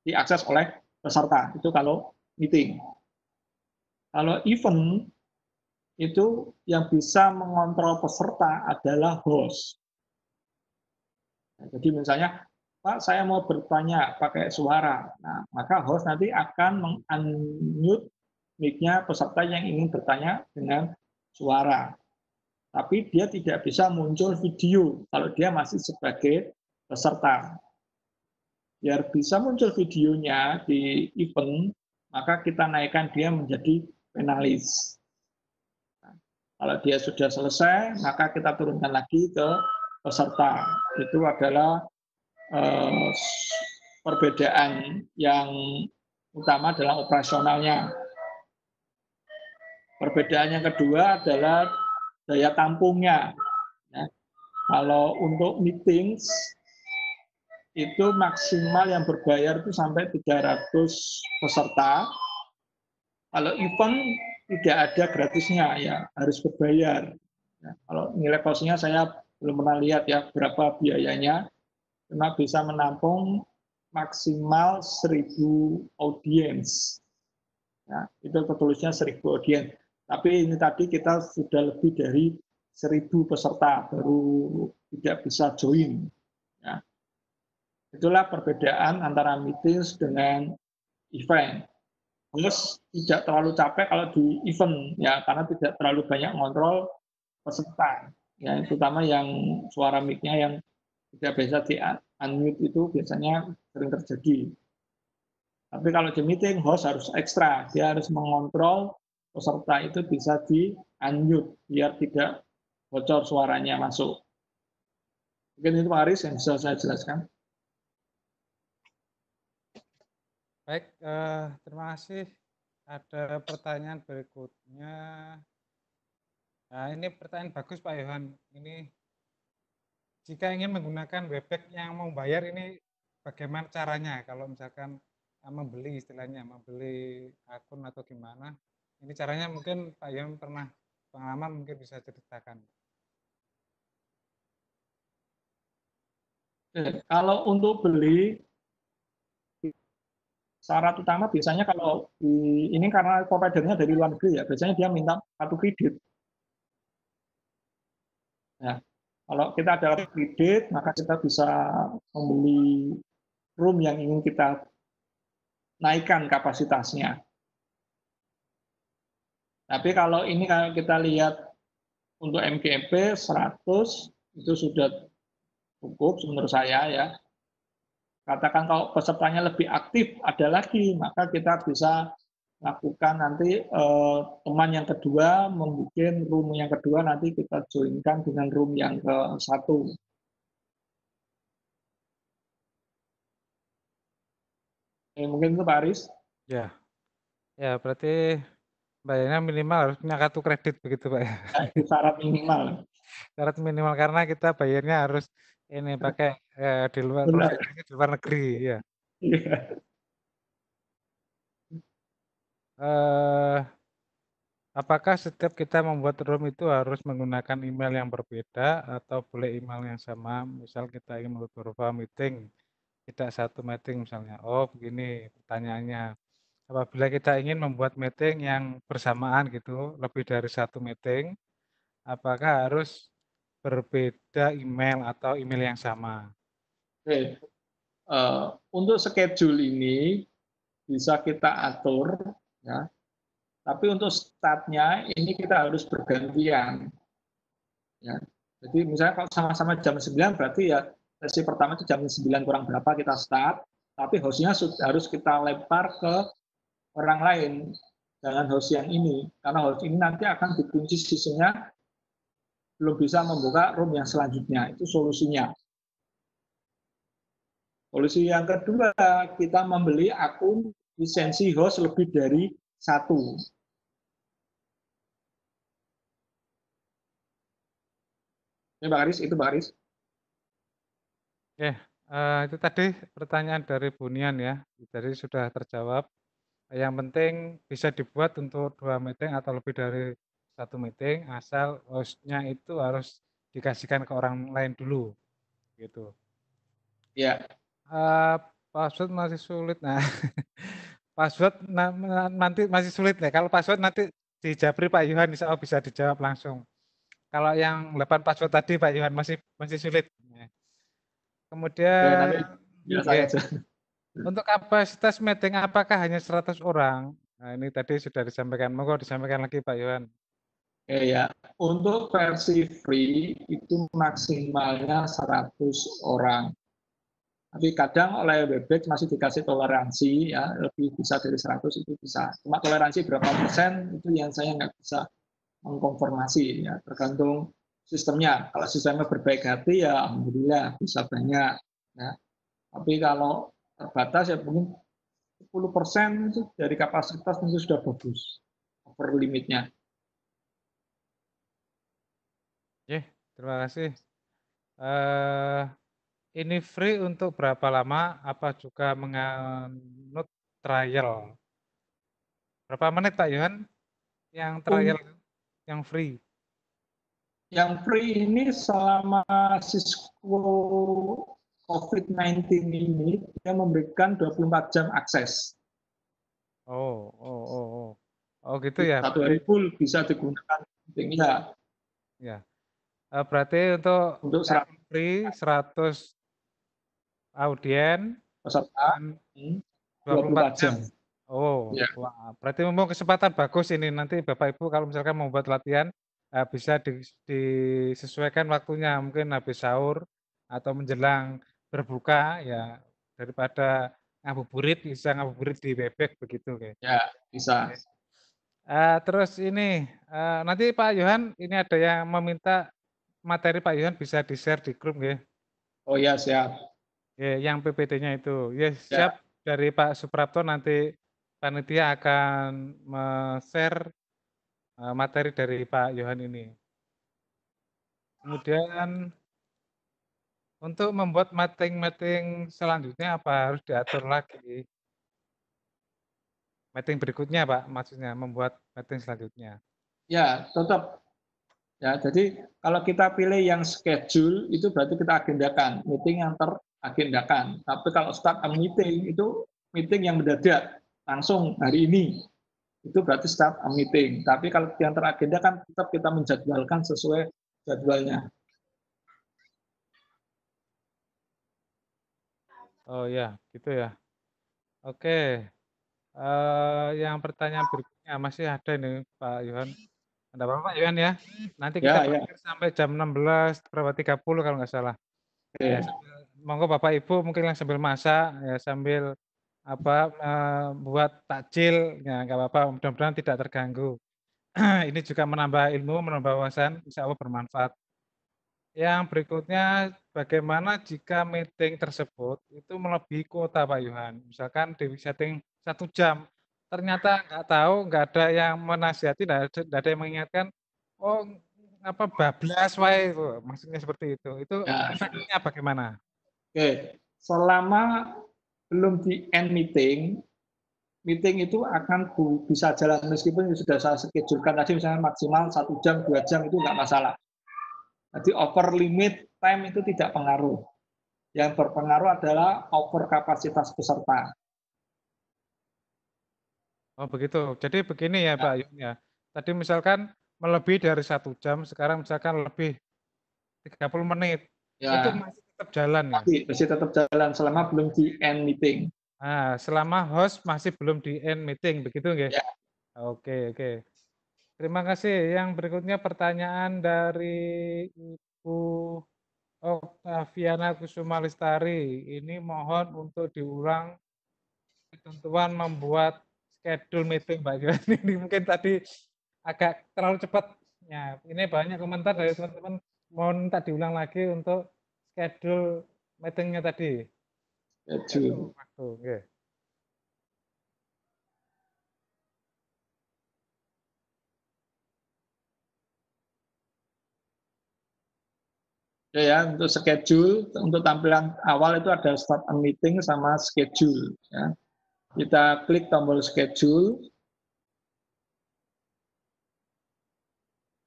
B: diakses oleh peserta. Itu kalau meeting. Kalau event, itu yang bisa mengontrol peserta adalah host. Jadi misalnya, Pak, saya mau bertanya pakai suara. Nah, maka host nanti akan meng-unmute mic-nya peserta yang ingin bertanya dengan suara. Tapi dia tidak bisa muncul video kalau dia masih sebagai peserta. Biar bisa muncul videonya di event, maka kita naikkan dia menjadi penalis. Nah, kalau dia sudah selesai, maka kita turunkan lagi ke peserta. Itu adalah perbedaan yang utama dalam operasionalnya. Perbedaan yang kedua adalah daya tampungnya. Ya. Kalau untuk meetings, itu maksimal yang berbayar itu sampai 300 peserta. Kalau event tidak ada gratisnya, ya harus berbayar. Ya, kalau nilai costnya saya belum pernah lihat ya berapa biayanya, cuma bisa menampung maksimal 1.000 audiens. Ya, itu tertulisnya 1.000 audiens. Tapi ini tadi kita sudah lebih dari 1.000 peserta baru tidak bisa join. Ya. Itulah perbedaan antara meetings dengan event. Terus tidak terlalu capek kalau di event, ya karena tidak terlalu banyak ngontrol peserta. Ya, terutama yang suara mic-nya yang tidak biasa di unmute itu biasanya sering terjadi. Tapi kalau di meeting, host harus ekstra. Dia harus mengontrol peserta itu bisa di unmute biar tidak bocor suaranya masuk. Mungkin itu Pak Aris yang bisa saya jelaskan.
C: Baik, terima kasih. Ada pertanyaan berikutnya. Nah, ini pertanyaan bagus Pak Yohan. Ini jika ingin menggunakan Webex yang mau bayar ini bagaimana caranya? Kalau misalkan membeli istilahnya, membeli akun atau gimana? Ini caranya mungkin Pak Yohan pernah pengalaman mungkin bisa ceritakan.
B: Kalau untuk beli, syarat utama biasanya kalau ini karena providernya dari luar negeri ya, biasanya dia minta kartu kredit. Ya, kalau kita ada kredit, maka kita bisa membeli room yang ingin kita naikkan kapasitasnya. Tapi kalau ini kalau kita lihat untuk MGMP 100 itu sudah cukup menurut saya ya. Katakan kalau pesertanya lebih aktif ada lagi, maka kita bisa lakukan nanti teman yang kedua membuat room yang kedua nanti kita joinkan dengan room yang ke-1. Mungkin itu Pak Aris.
C: Ya, ya berarti bayarnya minimal harus punya kartu kredit begitu Pak ya.
B: Itu syarat minimal.
C: Syarat minimal karena kita bayarnya harus ini pakai di luar di luar negeri ya. Apakah setiap kita membuat room itu harus menggunakan email yang berbeda atau boleh email yang sama? Misal kita ingin membuat beberapa meeting, tidak satu meeting misalnya. Oh begini pertanyaannya. Apabila kita ingin membuat meeting yang bersamaan gitu, lebih dari satu meeting, apakah harus berbeda email atau email yang sama?
B: Oke. Untuk schedule ini bisa kita atur, ya. Tapi untuk startnya ini kita harus bergantian. Ya. Jadi misalnya kalau sama-sama jam 9 berarti ya sesi pertama itu jam 9 kurang berapa kita start, tapi hostnya harus kita lempar ke orang lain, jangan host yang ini, karena host ini nanti akan dikunci sisinya, belum bisa membuka room yang selanjutnya. Itu solusinya. Solusi yang kedua, kita membeli akun lisensi host lebih dari satu. Ini Pak Aris, itu Pak Aris.
C: Oke, itu tadi pertanyaan dari Bunian ya, jadi sudah terjawab. Yang penting bisa dibuat untuk 2 meeting atau lebih dari 1 meeting, asal host-nya itu harus dikasihkan ke orang lain dulu, gitu.
B: Ya.
C: Password masih sulit. Nah, password nanti masih sulit ya. Kalau password nanti di Japri Pak Yohan insya Allah bisa dijawab langsung. Kalau yang 8 password tadi Pak Yohan masih sulit. Kemudian untuk kapasitas meeting apakah hanya 100 orang? Nah, ini tadi sudah disampaikan. Monggo disampaikan lagi Pak Yohan.
B: Ya, untuk versi free itu maksimalnya 100 orang. Tapi kadang oleh Webex masih dikasih toleransi, ya lebih bisa dari 100 itu bisa. Cuma toleransi berapa persen itu yang saya nggak bisa mengkonfirmasi, ya tergantung sistemnya. Kalau sistemnya berbaik hati ya alhamdulillah bisa banyak. Ya. Tapi kalau terbatas ya mungkin 10% itu dari kapasitas itu sudah bagus, over limitnya.
C: Oke, terima kasih. Ini free untuk berapa lama? Apa juga menganut trial? Berapa menit Pak Yohan yang trial, yang free?
B: Yang free ini selama Cisco COVID-19 ini dia memberikan 24 jam akses.
C: Oh gitu ya.
B: Satu hari full bisa digunakan meetingnya.
C: Ya. Berarti untuk
B: yang
C: free 100 audien
B: peserta
C: 24 jam.
B: Ya.
C: Wah, berarti memang kesempatan bagus ini nanti Bapak Ibu kalau misalkan mau buat latihan bisa disesuaikan waktunya, mungkin habis sahur atau menjelang berbuka ya, daripada ngabuburit bisa ngabuburit di Webex begitu guys.
B: Ya, bisa.
C: Terus ini nanti Pak Yohan ini ada yang meminta materi Pak Yohan bisa di-share di grup ya.
B: Oh ya, siap.
C: Ya, yang PPT-nya itu. Ya, siap. Dari Pak Suprapto nanti panitia akan share materi dari Pak Yohan ini. Kemudian untuk membuat meeting selanjutnya apa harus diatur lagi? Meeting berikutnya Pak, maksudnya membuat meeting selanjutnya.
B: Ya, tetap. Ya, jadi kalau kita pilih yang schedule itu berarti kita agendakan meeting yang teragendakan. Tapi kalau start a meeting itu meeting yang mendadak langsung hari ini itu berarti start a meeting. Tapi kalau yang teragendakan tetap kita menjadwalkan sesuai jadwalnya.
C: Oh ya, gitu ya. Oke. Yang pertanyaan berikutnya masih ada nih Pak Yohan. Ada apa Pak Yohan ya? Nanti kita berakhir sampai jam 16.30 kalau nggak salah. Ya, monggo Bapak Ibu mungkin yang sambil masak ya sambil buat takjil ya nggak apa-apa, mudah-mudahan tidak terganggu. Ini juga menambah ilmu, menambah wawasan, insya Allah bermanfaat. Yang berikutnya, bagaimana jika meeting tersebut itu melebihi kuota Pak Yohan? Misalkan di setting 1 jam, ternyata nggak tahu, nggak ada yang menasihati, nggak ada yang mengingatkan, oh apa bablas wae, maksudnya seperti itu. Itu efeknya bagaimana?
B: Oke, selama belum di end meeting itu akan bisa jalan meskipun sudah saya schedulekan tadi misalnya maksimal 1 jam, 2 jam itu nggak masalah. Jadi over limit time itu tidak pengaruh. Yang berpengaruh adalah over kapasitas peserta.
C: Oh begitu. Jadi begini ya Pak Yun ya. Tadi misalkan melebihi dari 1 jam, sekarang misalkan lebih 30 menit.
B: Ya,
C: itu masih tetap jalan ya?
B: Masih tetap jalan selama belum di end meeting.
C: Nah, selama host masih belum di end meeting, begitu nggih?
B: Ya.
C: Oke. Terima kasih. Yang berikutnya pertanyaan dari Ibu Oktaviana Kusuma Lestari, ini mohon untuk diulang ketentuan membuat schedule meeting Mbak Joan. Ini mungkin tadi agak terlalu cepat. Ya, ini banyak komentar dari teman-teman, mohon minta diulang lagi untuk schedule meetingnya tadi.
B: Schedule.
C: Waktu, okay.
B: Ya, untuk schedule, untuk tampilan awal itu ada start a meeting sama schedule. Ya. Kita klik tombol schedule,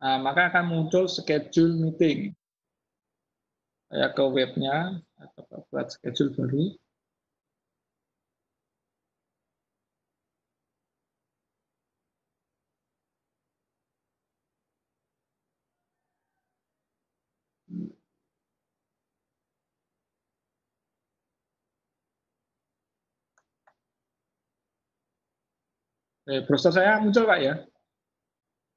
B: nah, maka akan muncul schedule meeting. Saya ke webnya, atau buat schedule baru. Browser saya muncul Pak ya?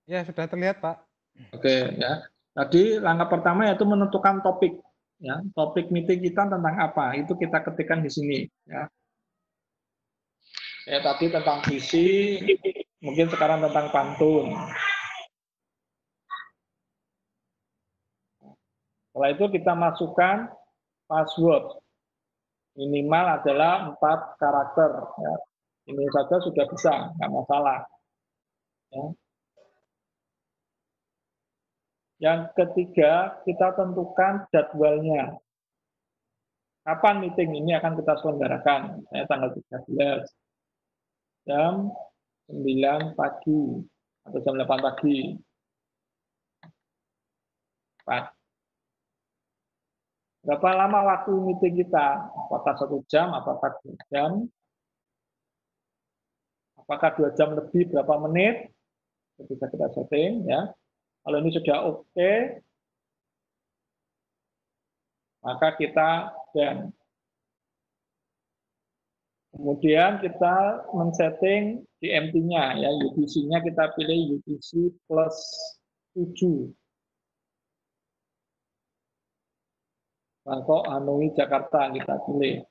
C: Ya, sudah terlihat Pak.
B: Oke ya. Tadi langkah pertama yaitu menentukan topik. Ya, topik meeting kita tentang apa? Itu kita ketikkan di sini. Ya. Tadi tentang visi, mungkin sekarang tentang pantun. Setelah itu kita masukkan password. Minimal adalah 4 karakter. Ya. Ini saja sudah bisa, nggak masalah. Ya. Yang ketiga, kita tentukan jadwalnya. Kapan meeting ini akan kita selenggarakan? Saya tanggal 13, jam 9 pagi, atau jam 8 pagi. 4. Berapa lama waktu meeting kita? Apakah 1 jam, apakah 2 jam? Apakah 2 jam lebih berapa menit? Bisa kita setting ya. Kalau ini sudah oke, maka kita dan kemudian kita men-setting GMT-nya ya, UTC-nya kita pilih UTC plus 7. Bangkok, Hanoi, Jakarta kita pilih.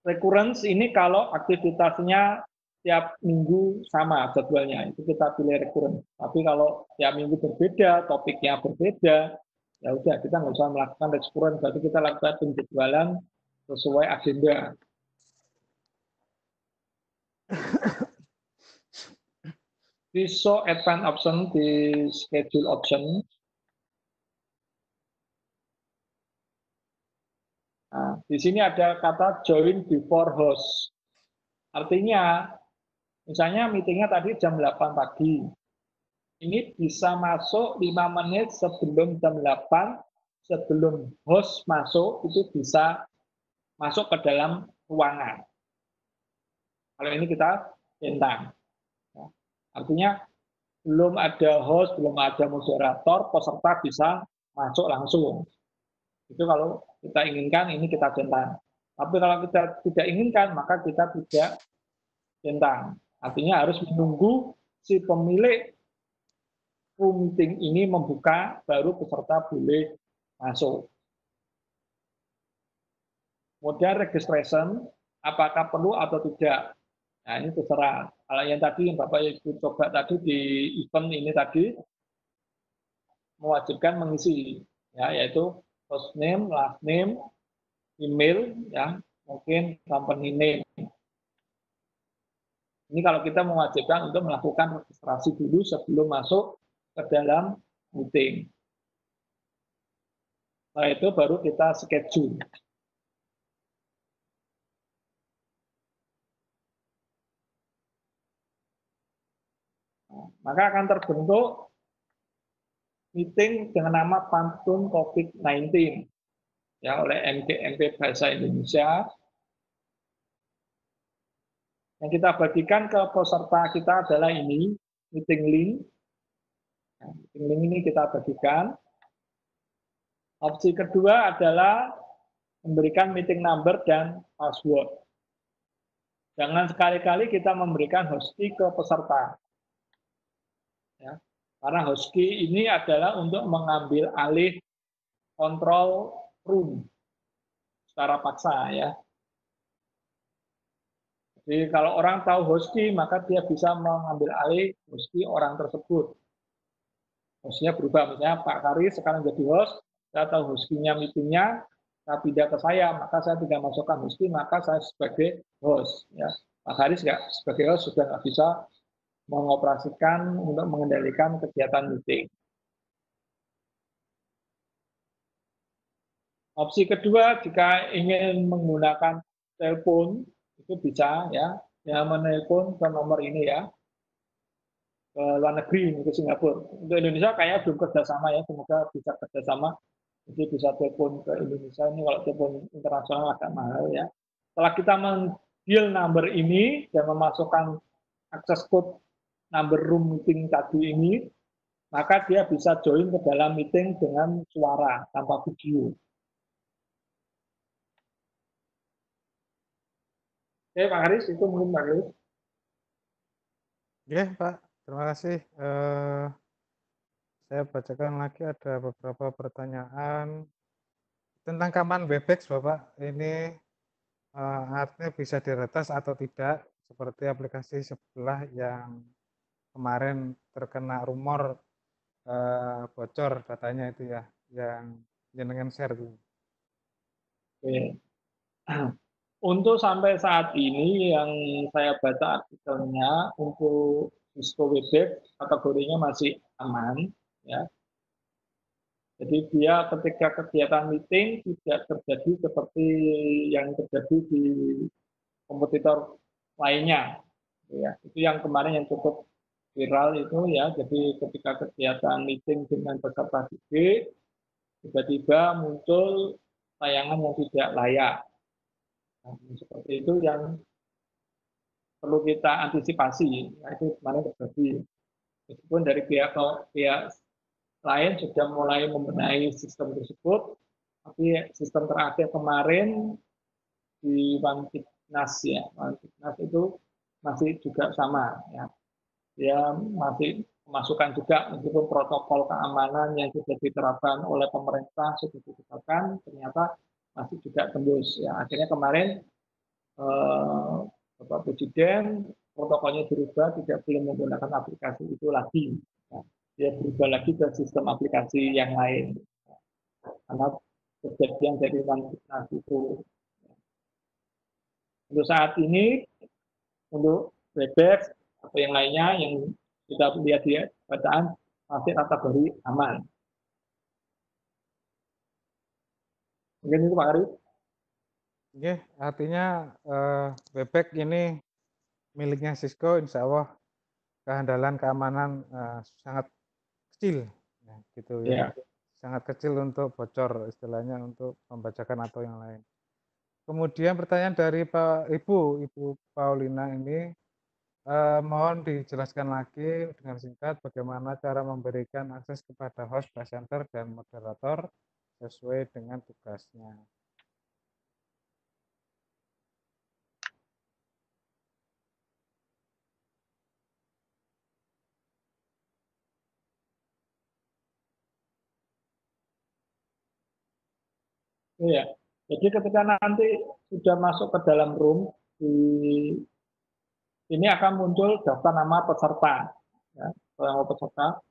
B: Recurrence ini kalau aktivitasnya tiap minggu sama jadwalnya, itu kita pilih recurrence. Tapi kalau tiap minggu berbeda, topiknya berbeda, ya udah kita nggak usah melakukan recurrence, berarti kita lakukan penjadwalan sesuai agenda. Di show advanced option di schedule option. Nah, di sini ada kata join before host. Artinya, misalnya meetingnya tadi jam 8 pagi. Ini bisa masuk 5 menit sebelum jam 8, sebelum host masuk, itu bisa masuk ke dalam ruangan. Kalau ini kita centang. Artinya, belum ada host, belum ada moderator, peserta bisa masuk langsung. Itu kalau kita inginkan, ini kita centang. Tapi kalau kita tidak inginkan, maka kita tidak centang. Artinya harus menunggu si pemilik meeting ini membuka, baru peserta boleh masuk. Kemudian registration, apakah perlu atau tidak? Nah, ini terserah. Kalau yang tadi, yang Bapak Ibu coba tadi di event ini tadi, mewajibkan mengisi, ya, yaitu first name, last name, email, ya, mungkin company name. Ini kalau kita mewajibkan untuk melakukan registrasi dulu sebelum masuk ke dalam meeting. Setelah itu baru kita schedule. Maka akan terbentuk meeting dengan nama Pantun COVID-19 ya oleh MGMP Bahasa Indonesia. Yang kita bagikan ke peserta kita adalah ini, meeting link. Nah, meeting link ini kita bagikan. Opsi kedua adalah memberikan meeting number dan password. Jangan sekali-kali kita memberikan hosti ke peserta. Ya. Karena host key ini adalah untuk mengambil alih kontrol room secara paksa ya. Jadi kalau orang tahu host key, maka dia bisa mengambil alih host key orang tersebut. Hostnya berubah, misalnya Pak Kari sekarang jadi host, saya tahu host key-nya meetingnya, saya pindah ke saya, maka saya tidak masukkan host key, maka saya sebagai host. Ya. Pak Haris sebagai host sudah nggak bisa mengoperasikan untuk mengendalikan kegiatan meeting. Opsi kedua, jika ingin menggunakan telepon, itu bisa ya, menelpon ke nomor ini ya, ke luar negeri, ke Singapura. Untuk Indonesia kayaknya belum kerjasama ya, semoga bisa kerjasama. Jadi bisa telepon ke Indonesia, ini kalau telepon internasional agak mahal ya. Setelah kita mendeal number ini dan memasukkan akses code number room meeting tadi ini, maka dia bisa join ke dalam meeting dengan suara tanpa video. Oke, Pak Haris, itu mungkin Pak Haris.
C: Oke, Pak. Terima kasih. Saya bacakan lagi ada beberapa pertanyaan tentang keamanan Webex, Bapak. Ini artinya bisa diretas atau tidak, seperti aplikasi sebelah yang kemarin terkena rumor bocor datanya itu ya, yang jenengan share itu.
B: Oke. Untuk sampai saat ini yang saya baca artikelnya untuk Cisco Webex kategorinya masih aman ya. Jadi dia ketika kegiatan meeting tidak terjadi seperti yang terjadi di kompetitor lainnya. Ya, itu yang kemarin yang cukup viral itu ya. Jadi ketika kegiatan meeting dengan peserta didik, tiba-tiba muncul tayangan yang tidak layak. Nah, seperti itu yang perlu kita antisipasi. Nah, itu kemarin terjadi. Meskipun dari pihak lain sudah mulai membenahi sistem tersebut, tapi sistem terakhir kemarin di One-Fitness ya, One-Fitness itu masih juga sama ya. Dia masih memasukkan juga meskipun protokol keamanan yang sudah diterapkan oleh pemerintah sudah ditetapkan, ternyata masih juga tembus ya. Akhirnya kemarin Bapak Presiden protokolnya berubah, tidak boleh menggunakan aplikasi itu lagi. Ya. Dia berubah lagi ke sistem aplikasi yang lain. Karena kejadian dari One-Fitness itu. Untuk saat ini, untuk Webex atau yang lainnya yang kita lihat di bacaan masih kategori aman. Mungkin itu Pak Arif.
C: Oke, artinya Webex ini miliknya Cisco, insya Allah kehandalan keamanan sangat kecil, ya, gitu ya. Sangat kecil untuk bocor, istilahnya untuk membacakan atau yang lain. Kemudian pertanyaan dari Ibu Paulina ini, mohon dijelaskan lagi dengan singkat bagaimana cara memberikan akses kepada host, presenter, dan moderator sesuai dengan tugasnya.
B: Iya. Jadi ketika nanti sudah masuk ke dalam room, ini akan muncul daftar nama peserta. Ya, nama peserta.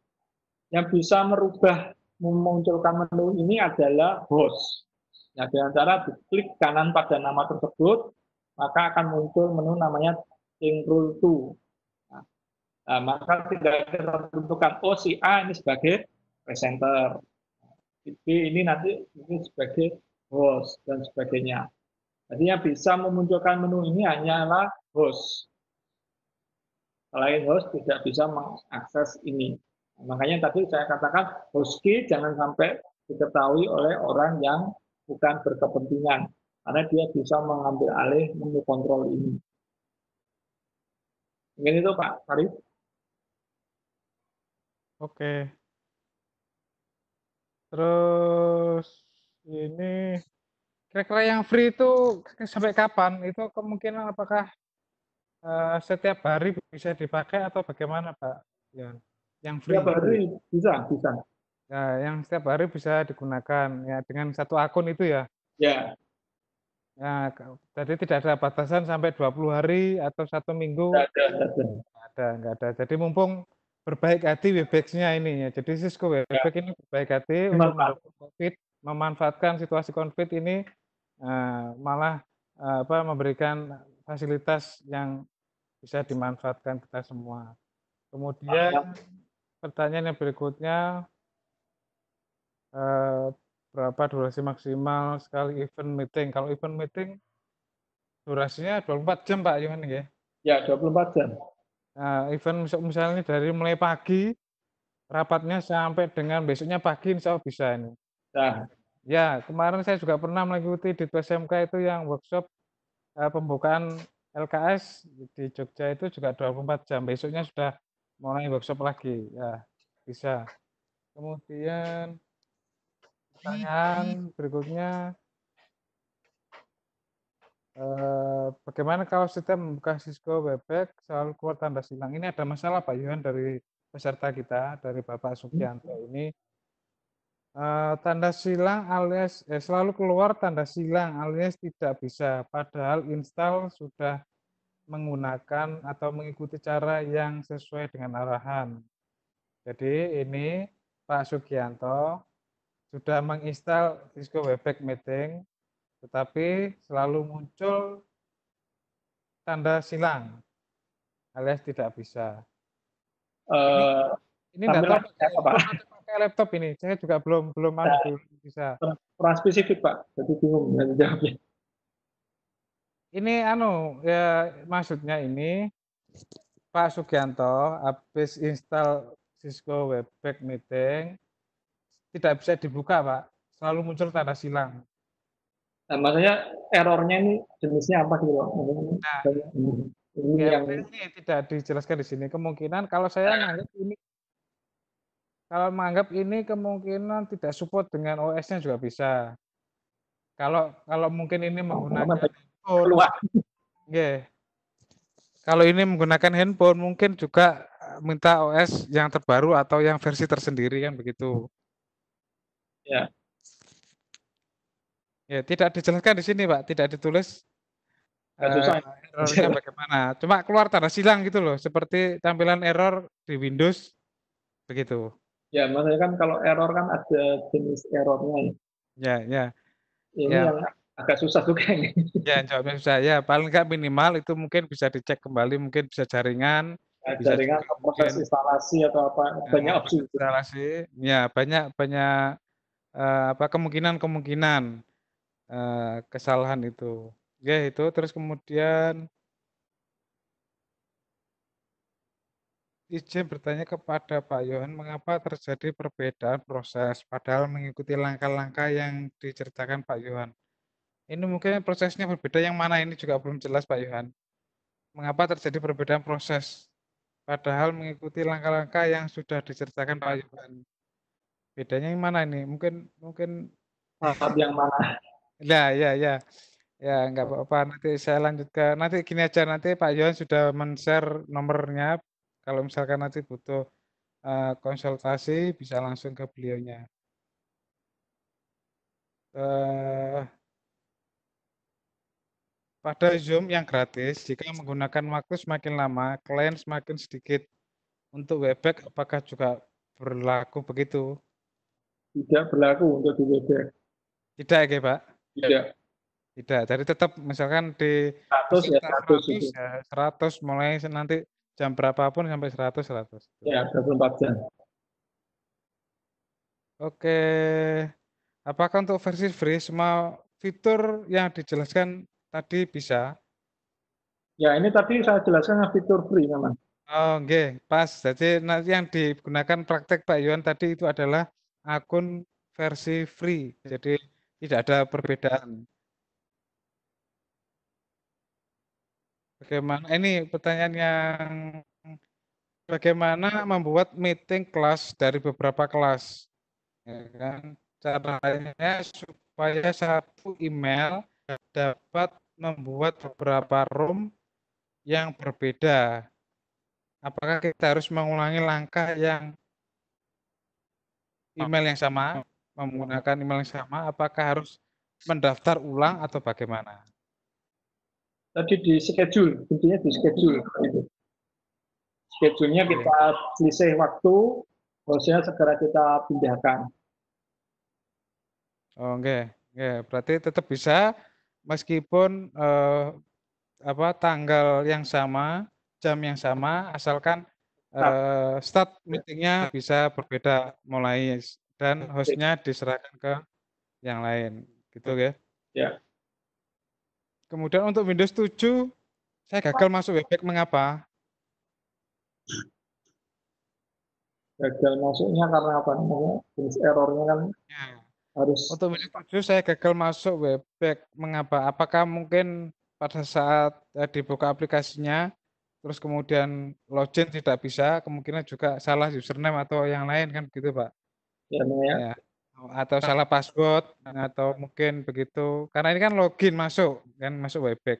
B: Yang bisa merubah memunculkan menu ini adalah host. Nah, dengan cara diklik kanan pada nama tersebut, maka akan muncul menu namanya Sync Rule 2. Nah, maka tidak ditentukan, oh si A ini sebagai presenter, si B ini nanti ini sebagai host, dan sebagainya. Jadi yang bisa memunculkan menu ini hanyalah host. Selain host tidak bisa mengakses ini. Makanya tadi saya katakan host key jangan sampai diketahui oleh orang yang bukan berkepentingan, karena dia bisa mengambil alih menu kontrol ini. Mungkin itu Pak Farid.
C: Oke. Terus ini kira-kira yang free itu sampai kapan? Itu kemungkinan apakah setiap hari bisa dipakai atau bagaimana Pak Yan? yang free.
B: Setiap hari bisa.
C: Ya, yang setiap hari bisa digunakan ya dengan satu akun itu ya.
B: Ya,
C: Ya, jadi tidak ada batasan sampai 20 hari atau 1 minggu. Nggak ada. Jadi mumpung berbaik hati Webex-nya ini ya. Jadi Cisco Webex ini berbaik hati untuk mendukung COVID, memanfaatkan situasi COVID ini malah memberikan fasilitas yang bisa dimanfaatkan kita semua. Kemudian pertanyaan yang berikutnya, berapa durasi maksimal sekali event meeting? Kalau event meeting durasinya 24 jam Pak Yohan ya?
B: Ya, 24 jam.
C: Nah, event misalnya dari mulai pagi, rapatnya sampai dengan besoknya pagi insya Allah bisa ini.
B: Nah,
C: Ya, kemarin saya juga pernah mengikuti di SMK itu yang workshop pembukaan LKS di Jogja itu juga 24 jam. Besoknya sudah mulai workshop lagi. Ya, bisa. Kemudian pertanyaan berikutnya, bagaimana kalau kita membuka Cisco Webex selalu keluar tanda silang? Ini ada masalah Pak Yohan dari peserta kita, dari Bapak Sugianto ini. Tanda silang alias selalu keluar tanda silang alias tidak bisa, padahal install sudah menggunakan atau mengikuti cara yang sesuai dengan arahan. Jadi ini Pak Sugianto sudah menginstal Cisco Webex Meeting, tetapi selalu muncul tanda silang alias tidak bisa. Ini enggak tahu pakai laptop ini. Saya juga belum bisa.
B: Kurang spesifik Pak, jadi bingung jawabnya.
C: Ini ya maksudnya ini Pak Sugianto habis install Cisco Webex Meeting tidak bisa dibuka Pak, selalu muncul tanda silang.
B: Nah, maksudnya errornya ini jenisnya apa gitu?
C: Nah, ini tidak dijelaskan di sini. Kemungkinan kalau saya menganggap ini kemungkinan tidak support dengan OS-nya juga bisa. Kalau mungkin ini menggunakan handphone, kalau ini menggunakan handphone mungkin juga minta OS yang terbaru atau yang versi tersendiri kan begitu.
B: Ya.
C: Ya, tidak dijelaskan di sini Pak, tidak ditulis errornya bagaimana. Cuma keluar tanda silang gitu loh, seperti tampilan error di Windows begitu.
B: Ya, maksudnya kan kalau error kan ada jenis errornya.
C: Ya.
B: Ini yang agak susah juga ini.
C: Ya, jawabnya susah. Ya, paling nggak minimal itu mungkin bisa dicek kembali, mungkin bisa jaringan, bisa
B: jaringan proses instalasi atau apa, banyak opsi.
C: Instalasi, ya banyak kemungkinan kesalahan itu. Ya itu, terus kemudian izin bertanya kepada Pak Yohan, mengapa terjadi perbedaan proses padahal mengikuti langkah-langkah yang diceritakan Pak Yohan? Ini mungkin prosesnya berbeda, yang mana ini juga belum jelas Pak Yohan. Mengapa terjadi perbedaan proses padahal mengikuti langkah-langkah yang sudah diceritakan Pak Yohan? Bedanya yang mana ini? Mungkin
B: tahap yang mana?
C: Ya. Ya, nggak apa-apa. Nanti saya lanjutkan. Nanti gini aja, nanti Pak Yohan sudah men-share nomornya. Kalau misalkan nanti butuh konsultasi, bisa langsung ke beliaunya. Pada Zoom yang gratis, jika menggunakan waktu semakin lama, klien semakin sedikit. Untuk Webex, apakah juga berlaku begitu?
B: Tidak berlaku untuk di Webex.
C: Tidak ya, Pak? Tidak. Jadi tetap misalkan di 100 mulai nanti jam berapapun sampai 100.
B: Ya, 24 jam.
C: Oke. Apakah untuk versi free semua fitur yang dijelaskan tadi bisa?
B: Ya, ini tadi saya jelaskan fitur free memang.
C: Oh, oke, pas. Jadi nanti yang digunakan praktek Pak Yohan tadi itu adalah akun versi free. Jadi tidak ada perbedaan. Bagaimana? Ini pertanyaan yang bagaimana membuat meeting kelas dari beberapa kelas? Ya kan? Caranya supaya satu email dapat membuat beberapa room yang berbeda. apakah kita harus mengulangi langkah yang email yang sama, menggunakan email yang sama, apakah harus mendaftar ulang atau bagaimana?
B: Tadi di schedule, intinya di schedule. Gitu. Schedule-nya
C: Oke.
B: kita selisih waktu, harusnya segera kita pindahkan.
C: Oh, oke. Berarti tetap bisa meskipun tanggal yang sama, jam yang sama, asalkan start meetingnya bisa berbeda mulai dan hostnya diserahkan ke yang lain, gitu ya.
B: Ya.
C: Kemudian untuk Windows 7, saya gagal masuk Webex, mengapa?
B: Gagal masuknya karena apa namanya? Jenis errornya kan
C: Ya.
B: harus.
C: Untuk Windows 7 saya gagal masuk Webex, mengapa? Apakah mungkin pada saat dibuka aplikasinya, terus kemudian login tidak bisa, kemungkinan juga salah username atau yang lain kan begitu, Pak?
B: Ya, namanya.
C: Ya. Atau salah password atau mungkin begitu. Karena ini kan login masuk Webex.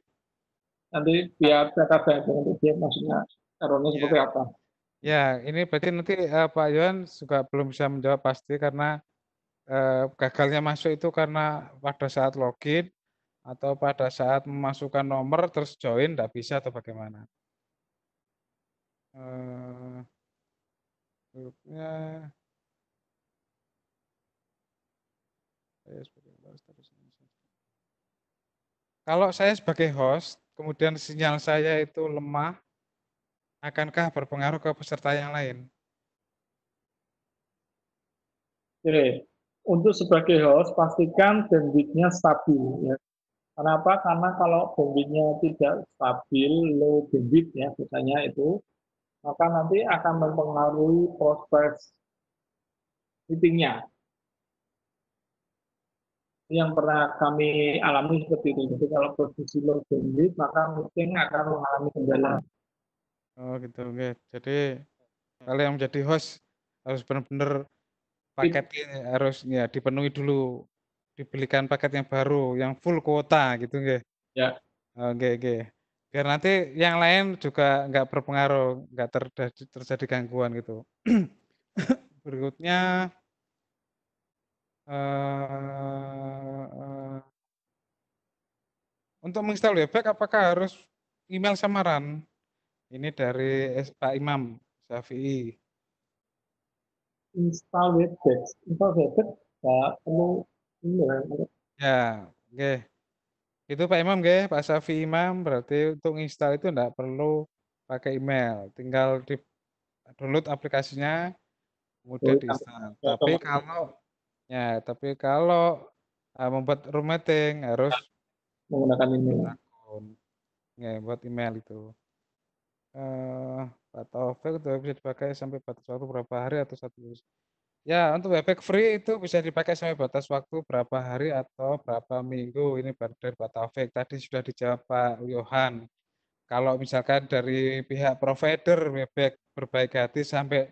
B: Nanti biar data bank nanti dia maksudnya errornya seperti
C: Ya.
B: apa.
C: Ya, ini berarti nanti Pak Yohan juga belum bisa menjawab pasti karena gagalnya masuk itu karena pada saat login atau pada saat memasukkan nomor terus join tidak bisa atau bagaimana? Grupnya kalau saya sebagai host, kemudian sinyal saya itu lemah, akankah berpengaruh ke peserta yang lain?
B: Jadi, untuk sebagai host pastikan bandwidth-nya stabil ya. Kenapa? Karena kalau bandwidth-nya tidak stabil, low bandwidth ya biasanya itu, maka nanti akan mempengaruhi proses meeting-nya. Yang pernah kami alami seperti itu. Jadi kalau posisi low bandwidth, maka meeting akan mengalami kendala.
C: Oh gitu, oke. Jadi kalau yang menjadi host harus benar-benar paketnya harus ya dipenuhi dulu, dibelikan paket yang baru, yang full kuota gitu nggih.
B: Ya.
C: Oke. Biar nanti yang lain juga nggak berpengaruh, nggak terjadi gangguan gitu. Berikutnya eee, untuk menginstal Webex apakah harus email samaran? Ini dari Pak Imam Syafi'i.
B: Install Webex nggak perlu ini
C: Ya, oke. Itu Pak Imam nggih, Pak Syafi'i Imam, berarti untuk install itu enggak perlu pakai email, tinggal di-download aplikasinya, kemudian diinstal. Tapi kalau membuat room meeting harus
B: menggunakan ini.
C: akun, ya buat email itu. Pak Taufik itu bisa dipakai sampai batas waktu berapa hari atau 1 ya, untuk Webex free itu bisa dipakai sampai batas waktu berapa hari atau berapa minggu. Ini dari Pak Taufik. Tadi sudah dijawab Pak Yohan. Kalau misalkan dari pihak provider Webex berbaik hati sampai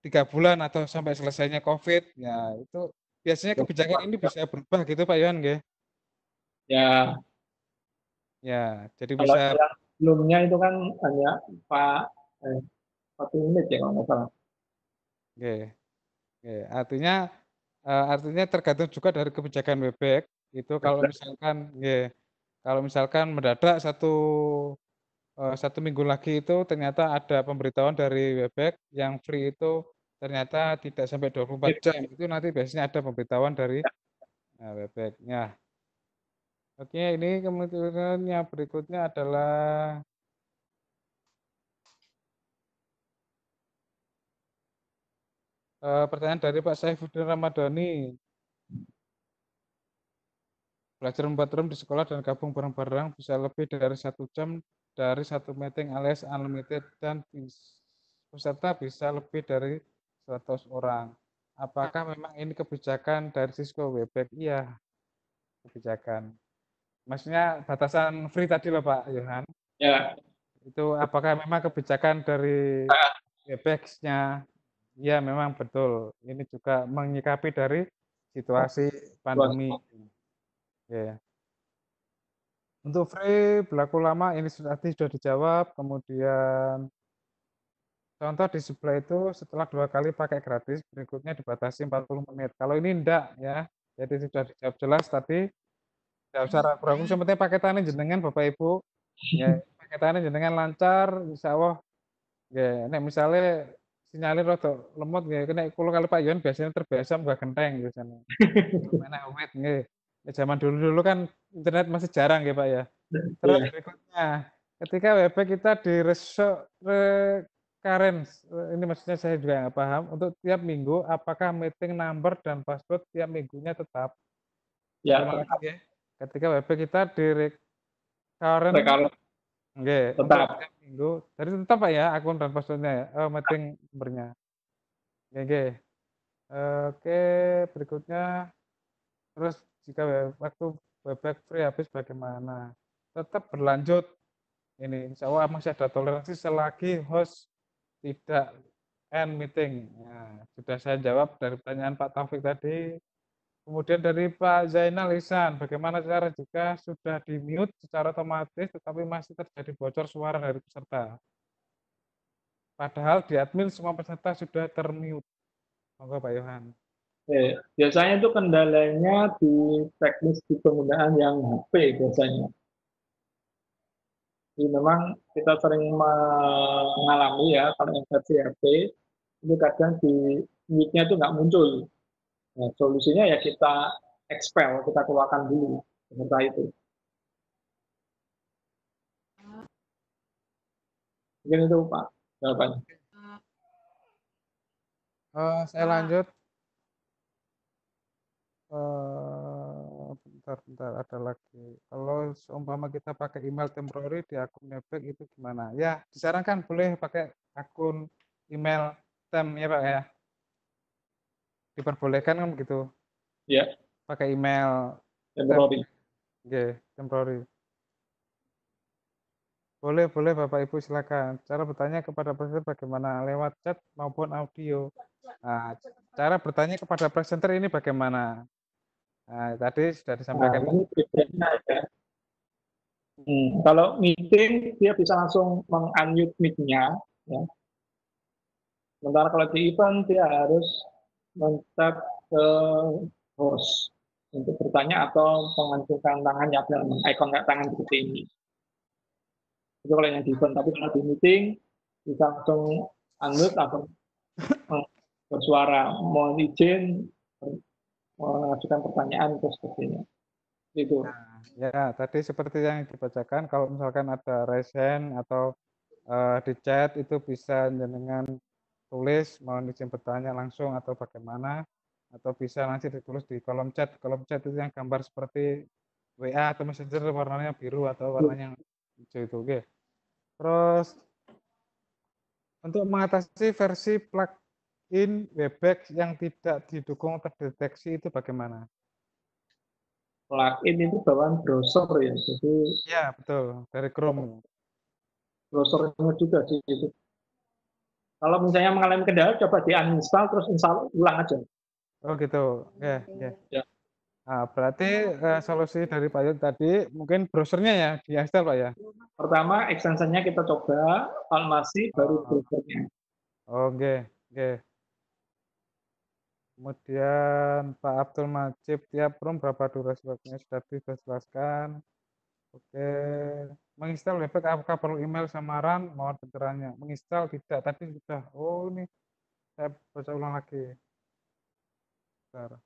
C: 3 bulan atau sampai selesainya COVID, ya itu biasanya kebijakan ini bisa berubah gitu Pak Yohan nggih?
B: Ya,
C: Ya, jadi
B: kalau
C: bisa
B: yang sebelumnya itu kan hanya 1 menit ya kalau nggak salah.
C: nggih. Artinya tergantung juga dari kebijakan Webex, itu kalau misalkan mendadak 1 minggu lagi itu ternyata ada pemberitahuan dari Webex yang free itu ternyata tidak sampai 24 jam, itu nanti biasanya ada pemberitahuan dari Webex. Nah, oke ini kemudian yang berikutnya adalah pertanyaan dari Pak Saifuddin Ramadhani. Belajar membuat room di sekolah dan gabung bareng-bareng bisa lebih dari 1 jam dari 1 meeting alias unlimited dan peserta bisa lebih dari 100 orang. Apakah memang ini kebijakan dari Cisco Webex? Iya, kebijakan. Maksudnya batasan free tadi loh Pak Yohan.
B: Ya.
C: Itu apakah memang kebijakan dari Webex-nya? Iya memang betul. Ini juga menyikapi dari situasi pandemi. Ya. Untuk free berlaku lama ini tadi sudah dijawab, kemudian contoh di sebelah itu setelah 2 kali pakai gratis, berikutnya dibatasi 40 menit. Kalau ini enggak ya, jadi sudah dijawab jelas tadi, enggak usah ragu-ragu, yang penting paketannya jenengan Bapak Ibu, ya paketannya jenengan lancar, insyaallah nggih, nek misale sinyale rada lemot nggih, nek kula kali Pak Yon biasanya terbiasa munggah genteng biasanya. Enak wit nggih. Ya zaman dulu-dulu kan internet masih jarang nggih Pak ya. Terus
B: Iya.
C: berikutnya, ketika WP kita recurrence, ini maksudnya saya juga nggak paham, untuk tiap minggu apakah meeting number dan password tiap minggunya tetap? Saya
B: Ya,
C: ulang lagi ya, ketika WP kita recurrent
B: kalau
C: nggih, untuk
B: tetap.
C: tiap minggu, jadi tetap Pak ya akun dan password-nya ya, meeting number-nya. Nggih nggih. Oke, berikutnya, terus jika waktu Webex free habis bagaimana? Tetap berlanjut. Ini insya Allah masih ada toleransi selagi host tidak end meeting. Nah, sudah saya jawab dari pertanyaan Pak Taufik tadi. Kemudian dari Pak Zainal Ihsan, bagaimana cara jika sudah di-mute secara otomatis tetapi masih terjadi bocor suara dari peserta? Padahal di admin semua peserta sudah ter-mute. Monggo Pak Yohan.
B: Biasanya itu kendalanya di teknis di penggunaan yang HP biasanya. Jadi memang kita sering mengalami ya kalau yang versi HP itu kadang di mute-nya itu nggak muncul. Nah, solusinya ya kita expel, kita keluarkan dulu peserta itu. Mungkin itu Pak jawabannya.
C: Saya lanjut. Bentar, ada lagi. Kalau seumpama kita pakai email temporary di akun Nebek itu gimana? Ya, disarankan boleh pakai akun email tem ya Pak ya. Diperbolehkan kan begitu.
B: Ya,
C: Pakai email
B: temporary.
C: temporary. Boleh Bapak Ibu silakan. Cara bertanya kepada presenter bagaimana? Lewat chat maupun audio. Nah, cara bertanya kepada presenter ini bagaimana? Nah, tadi sudah disampaikan.
B: Nah, ini bedanya ya. Kalau meeting dia bisa langsung meng-unmute mic-nya. Ya. Sementara kalau di event dia harus men-tap ke host untuk bertanya atau mengancungkan tangannya dalam ikon tangan seperti ini. Itu kalau yang di event. Tapi kalau di meeting bisa langsung unmute atau bersuara, mohon izin mengajukan pertanyaan atau sebagainya. Itu.
C: Nah, ya tadi seperti yang dibacakan, kalau misalkan ada raise hand atau di chat itu bisa dengan tulis mohon izin bertanya langsung atau bagaimana, atau bisa nanti ditulis di kolom chat. Kolom chat itu yang gambar seperti WA atau Messenger warnanya biru atau warnanya hijau itu. Oke. Terus untuk mengatasi versi plugin Webex yang tidak didukung terdeteksi itu bagaimana?
B: Plugin itu bawaan browser ya, jadi
C: ya betul, dari Chrome.
B: Browsernya juga sih itu. Kalau misalnya mengalami kendala, coba di uninstall terus install ulang aja.
C: Oh gitu, ya.
B: Ya.
C: Nah, berarti solusi dari Pak Yud tadi mungkin browsernya ya di-install Pak ya?
B: Pertama extensionnya kita coba, kalau masih baru browsernya.
C: Oke. Kemudian Pak Abdul Majid, tiap room berapa durasi waktunya sudah dijelaskan. Oke. Menginstal Webex apakah perlu email samaran? Mohon pencerahannya. Menginstal tidak, tadi sudah. Oh ini saya baca ulang lagi. Bentar.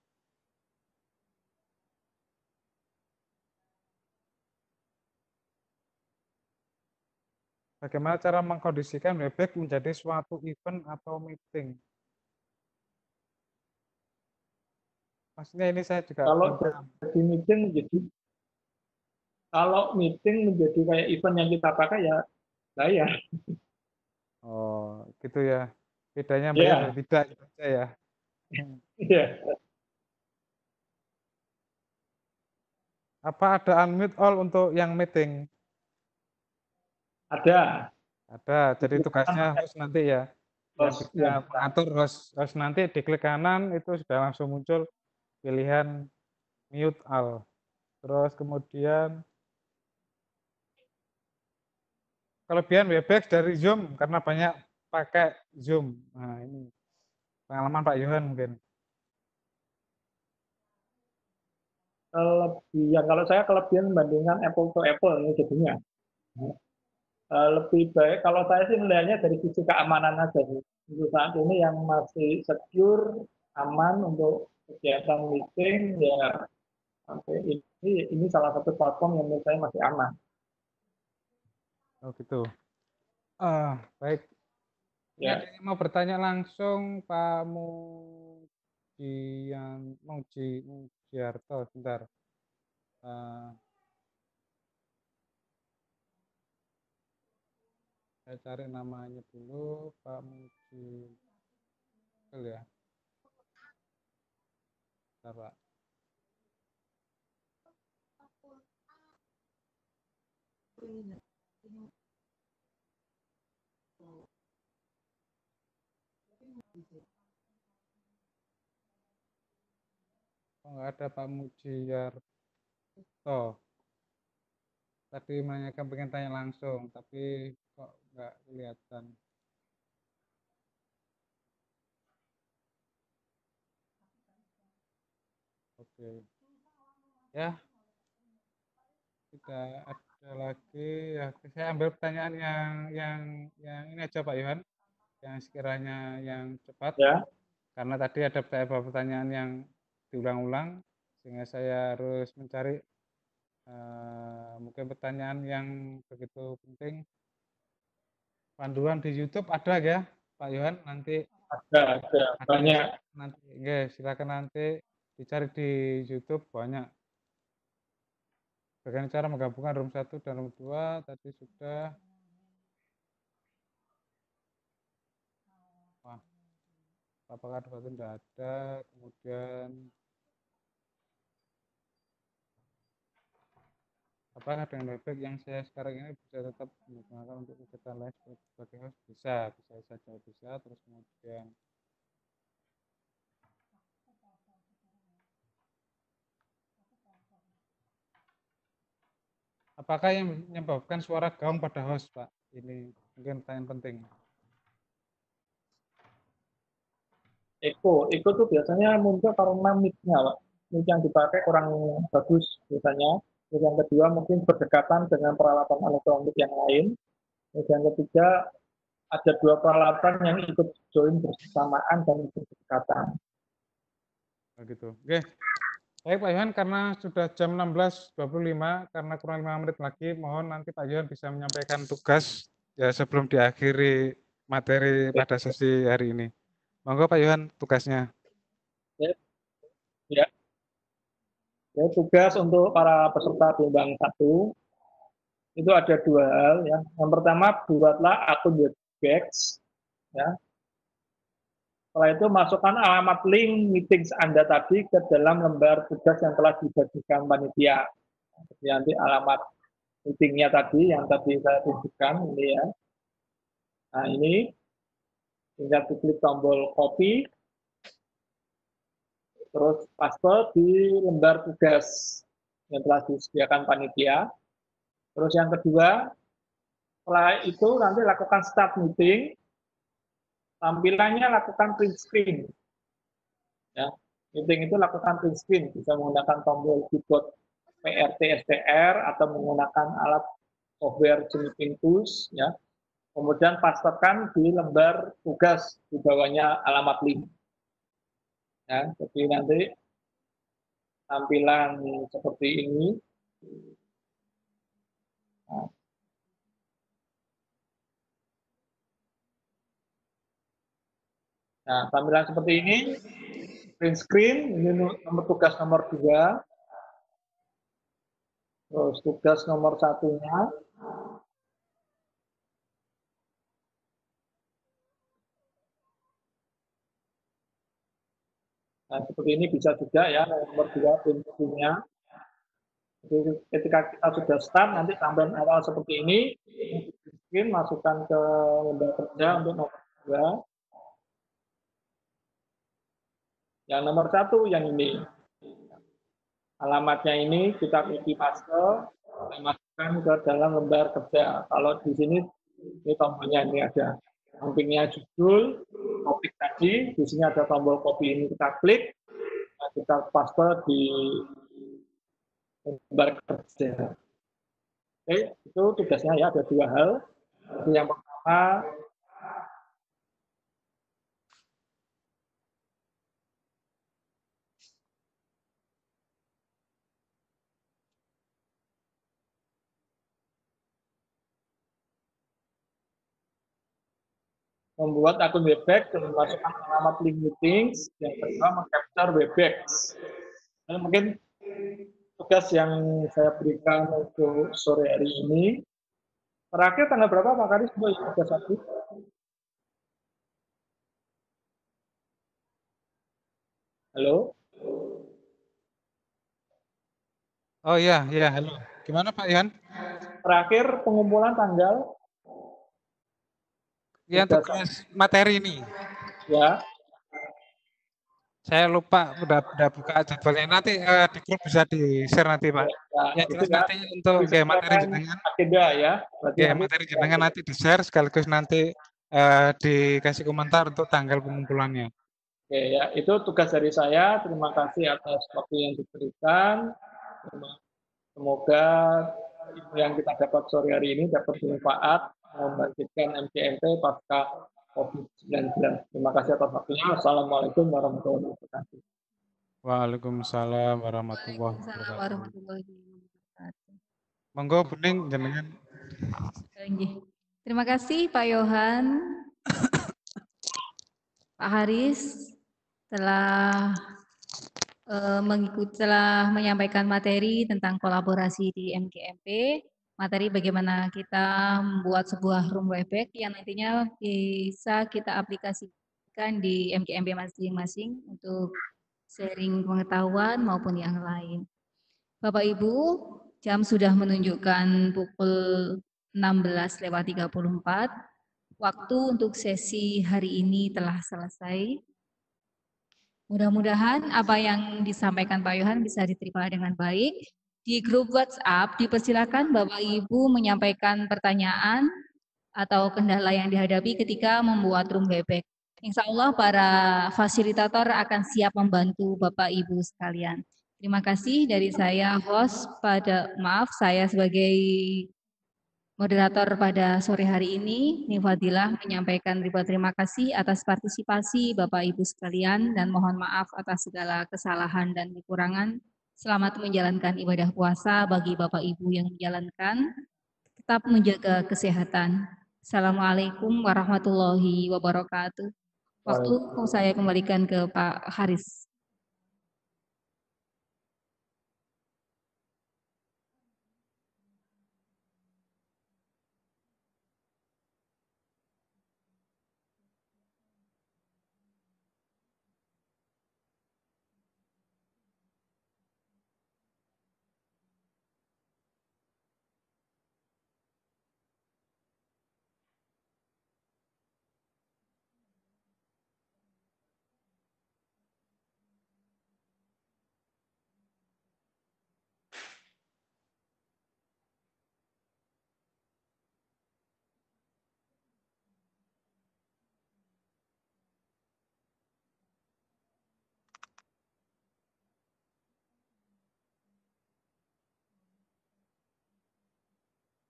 C: Bagaimana cara mengkondisikan Webex menjadi suatu event atau meeting? Maksudnya ini saya juga
B: Kalau jadi meeting menjadi kayak event yang kita pakai ya bayar.
C: Oh, gitu ya. Bedanya bayar dan
B: Ya.
C: tidak gitu aja ya.
B: Iya.
C: Apa ada unmute all untuk yang meeting?
B: Ada.
C: Ada. Jadi tugasnya host nanti ya. Yang bisa mengatur host nanti diklik kanan itu sudah langsung muncul pilihan mute all. Terus kemudian kelebihan Webex dari Zoom karena banyak pakai Zoom. Nah, ini pengalaman Pak Yohan mungkin.
B: Kelebihan, kalau saya kelebihan membandingkan apple to apple ini jadinya. Lebih baik, kalau saya sih melihatnya dari sisi keamanan aja sih. Untuk saat ini yang masih secure, aman untuk kegiatan meeting, ya ini salah satu platform yang menurut saya masih aman.
C: Oh gitu. Baik. Ini
B: Ya.
C: ada yang mau bertanya langsung Pak Mujiarto, sebentar. Saya cari namanya dulu, Pak Muji. Betul ya? Bentar, Pak. Oh, nggak ada Pak Mujiarto. Tadi menanyakan pengen tanya langsung, tapi kok nggak kelihatan. Oke. Ya, tidak ada lagi. Ya, saya ambil pertanyaan yang ini aja Pak Yohan, yang sekiranya yang cepat.
B: Ya.
C: Karena tadi ada beberapa pertanyaan yang diulang-ulang, sehingga saya harus mencari mungkin pertanyaan yang begitu penting. Panduan di YouTube ada ya, Pak Yohan? Nanti
B: Ada banyak.
C: Nanti, silakan nanti dicari di YouTube banyak. Bagaimana cara menggabungkan room 1 dan room 2 tadi sudah. Wah, apakah ada tidak ada, kemudian apakah dengan webback yang saya sekarang ini bisa tetap menggunakan untuk kegiatan lain sebagai host? Bisa saja bisa. Terus kemudian apakah yang menyebabkan suara gaung pada host, Pak? Ini mungkin pertanyaan penting.
B: Eko tuh biasanya muncul karena mic-nya, Pak. Mic yang dipakai kurang bagus biasanya. Terus yang kedua mungkin berdekatan dengan peralatan elektronik yang lain. Terus yang ketiga ada dua peralatan yang ikut join bersamaan dan berdekatan.
C: Begitu. Oke. Baik Pak Yohan, karena sudah jam 16.25, karena kurang 5 menit lagi, mohon nanti Pak Yohan bisa menyampaikan tugas ya sebelum diakhiri materi pada sesi hari ini. Monggo Pak Yohan, tugasnya.
B: Ya. Ya, tugas untuk para peserta gelombang 1 itu ada dua hal ya. Yang pertama, buatlah akun Webex ya. Setelah itu masukkan alamat link meetings Anda tadi ke dalam lembar tugas yang telah dibagikan panitia. Jadi nanti alamat meetingnya tadi yang tadi saya tunjukkan ini ya. Nah ini tinggal diklik tombol copy, terus paste di lembar tugas yang telah disediakan panitia. Terus yang kedua, setelah itu nanti lakukan start meeting, tampilannya lakukan print screen. Ya, meeting itu lakukan print screen, bisa menggunakan tombol keyboard PRT STR atau menggunakan alat software meeting tools. Ya. Kemudian pastekan di lembar tugas di bawahnya alamat link. Ya, jadi nanti tampilan seperti ini. Nah, tampilan seperti ini, print screen, ini nomor tugas nomor 2, terus tugas nomor 1-nya, nah, seperti ini bisa juga ya, nomor 2 print screen-nya. Jadi ketika kita sudah start, nanti tampilan awal seperti ini, print screen, masukkan ke lembar kerja untuk nomor 2. Yang nomor 1 yang ini. Alamatnya ini kita copy paste, kita masukkan ke dalam lembar kerja. Kalau di sini, ini tombolnya ini ada. sampingnya judul, topik tadi, di sini ada tombol copy ini kita klik, kita paste di lembar kerja. Oke, itu tugasnya ya, ada 2 hal. Jadi yang pertama, membuat akun Webex dan memasukkan alamat link meetings. Yang kedua, mengcapture Webex. Nah, mungkin tugas yang saya berikan untuk sore hari ini. Terakhir tanggal berapa Pak Karis? Tugas satu. Halo?
C: Oh iya, iya, halo. Gimana Pak Yan?
B: Terakhir pengumpulan tanggal?
C: Yang tugas materi ini.
B: Ya.
C: Saya lupa udah buka jadwalnya. Nanti di grup bisa di-share nanti Pak. Ya jelas nanti untuk materi jenengan.
B: Agenda ya.
C: Materi jenengan nanti di-share sekaligus nanti dikasih komentar untuk tanggal pengumpulannya.
B: Oke ya, itu tugas dari saya. Terima kasih atas waktu yang diberikan. Semoga yang kita dapat sore hari ini dapat bermanfaat membangkitkan MGMP pasca COVID-19. Terima kasih atas waktunya. Assalamualaikum warahmatullahi wabarakatuh.
C: Waalaikumsalam warahmatullahi wabarakatuh. Monggo Bening jenengan.
A: Terima kasih Pak Yohan. Pak Haris telah telah menyampaikan materi tentang kolaborasi di MGMP, materi bagaimana kita membuat sebuah room Webex yang nantinya bisa kita aplikasikan di MGMP masing-masing untuk sharing pengetahuan maupun yang lain. Bapak Ibu, jam sudah menunjukkan pukul 16:34. Waktu untuk sesi hari ini telah selesai. Mudah-mudahan apa yang disampaikan Pak Yohan bisa diterima dengan baik. Di grup WhatsApp dipersilakan Bapak Ibu menyampaikan pertanyaan atau kendala yang dihadapi ketika membuat room Webex. Insya Allah para fasilitator akan siap membantu Bapak Ibu sekalian. Terima kasih dari saya saya sebagai moderator pada sore hari ini, Nifadilah menyampaikan ribuan terima kasih atas partisipasi Bapak Ibu sekalian dan mohon maaf atas segala kesalahan dan kekurangan. Selamat menjalankan ibadah puasa bagi Bapak Ibu yang menjalankan. Tetap menjaga kesehatan. Assalamualaikum warahmatullahi wabarakatuh. Waktu saya kembalikan ke Pak Haris.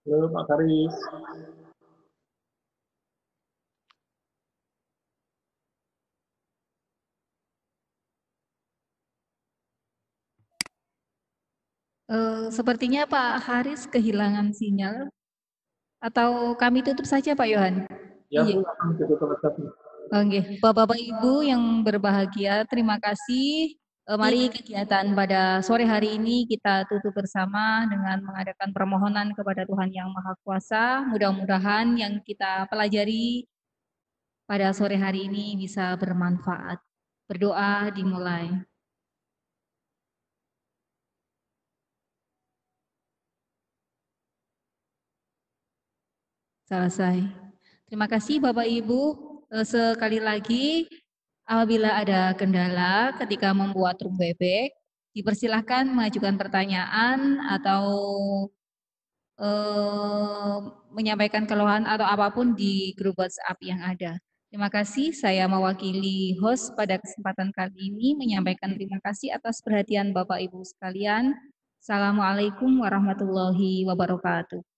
B: Halo Pak Karis.
A: Sepertinya Pak Haris kehilangan sinyal. Atau kami tutup saja Pak Yohan?
B: Ya Bu, akan ditutup saja.
A: Oke, Bapak Ibu yang berbahagia, terima kasih. Mari kegiatan pada sore hari ini kita tutup bersama dengan mengadakan permohonan kepada Tuhan Yang Maha Kuasa. Mudah-mudahan yang kita pelajari pada sore hari ini bisa bermanfaat. Berdoa dimulai. Selesai. Terima kasih Bapak Ibu. Sekali lagi, apabila ada kendala ketika membuat room Webex, dipersilahkan mengajukan pertanyaan atau menyampaikan keluhan atau apapun di grup WhatsApp yang ada. Terima kasih, saya mewakili host pada kesempatan kali ini menyampaikan terima kasih atas perhatian Bapak Ibu sekalian. Assalamualaikum warahmatullahi wabarakatuh.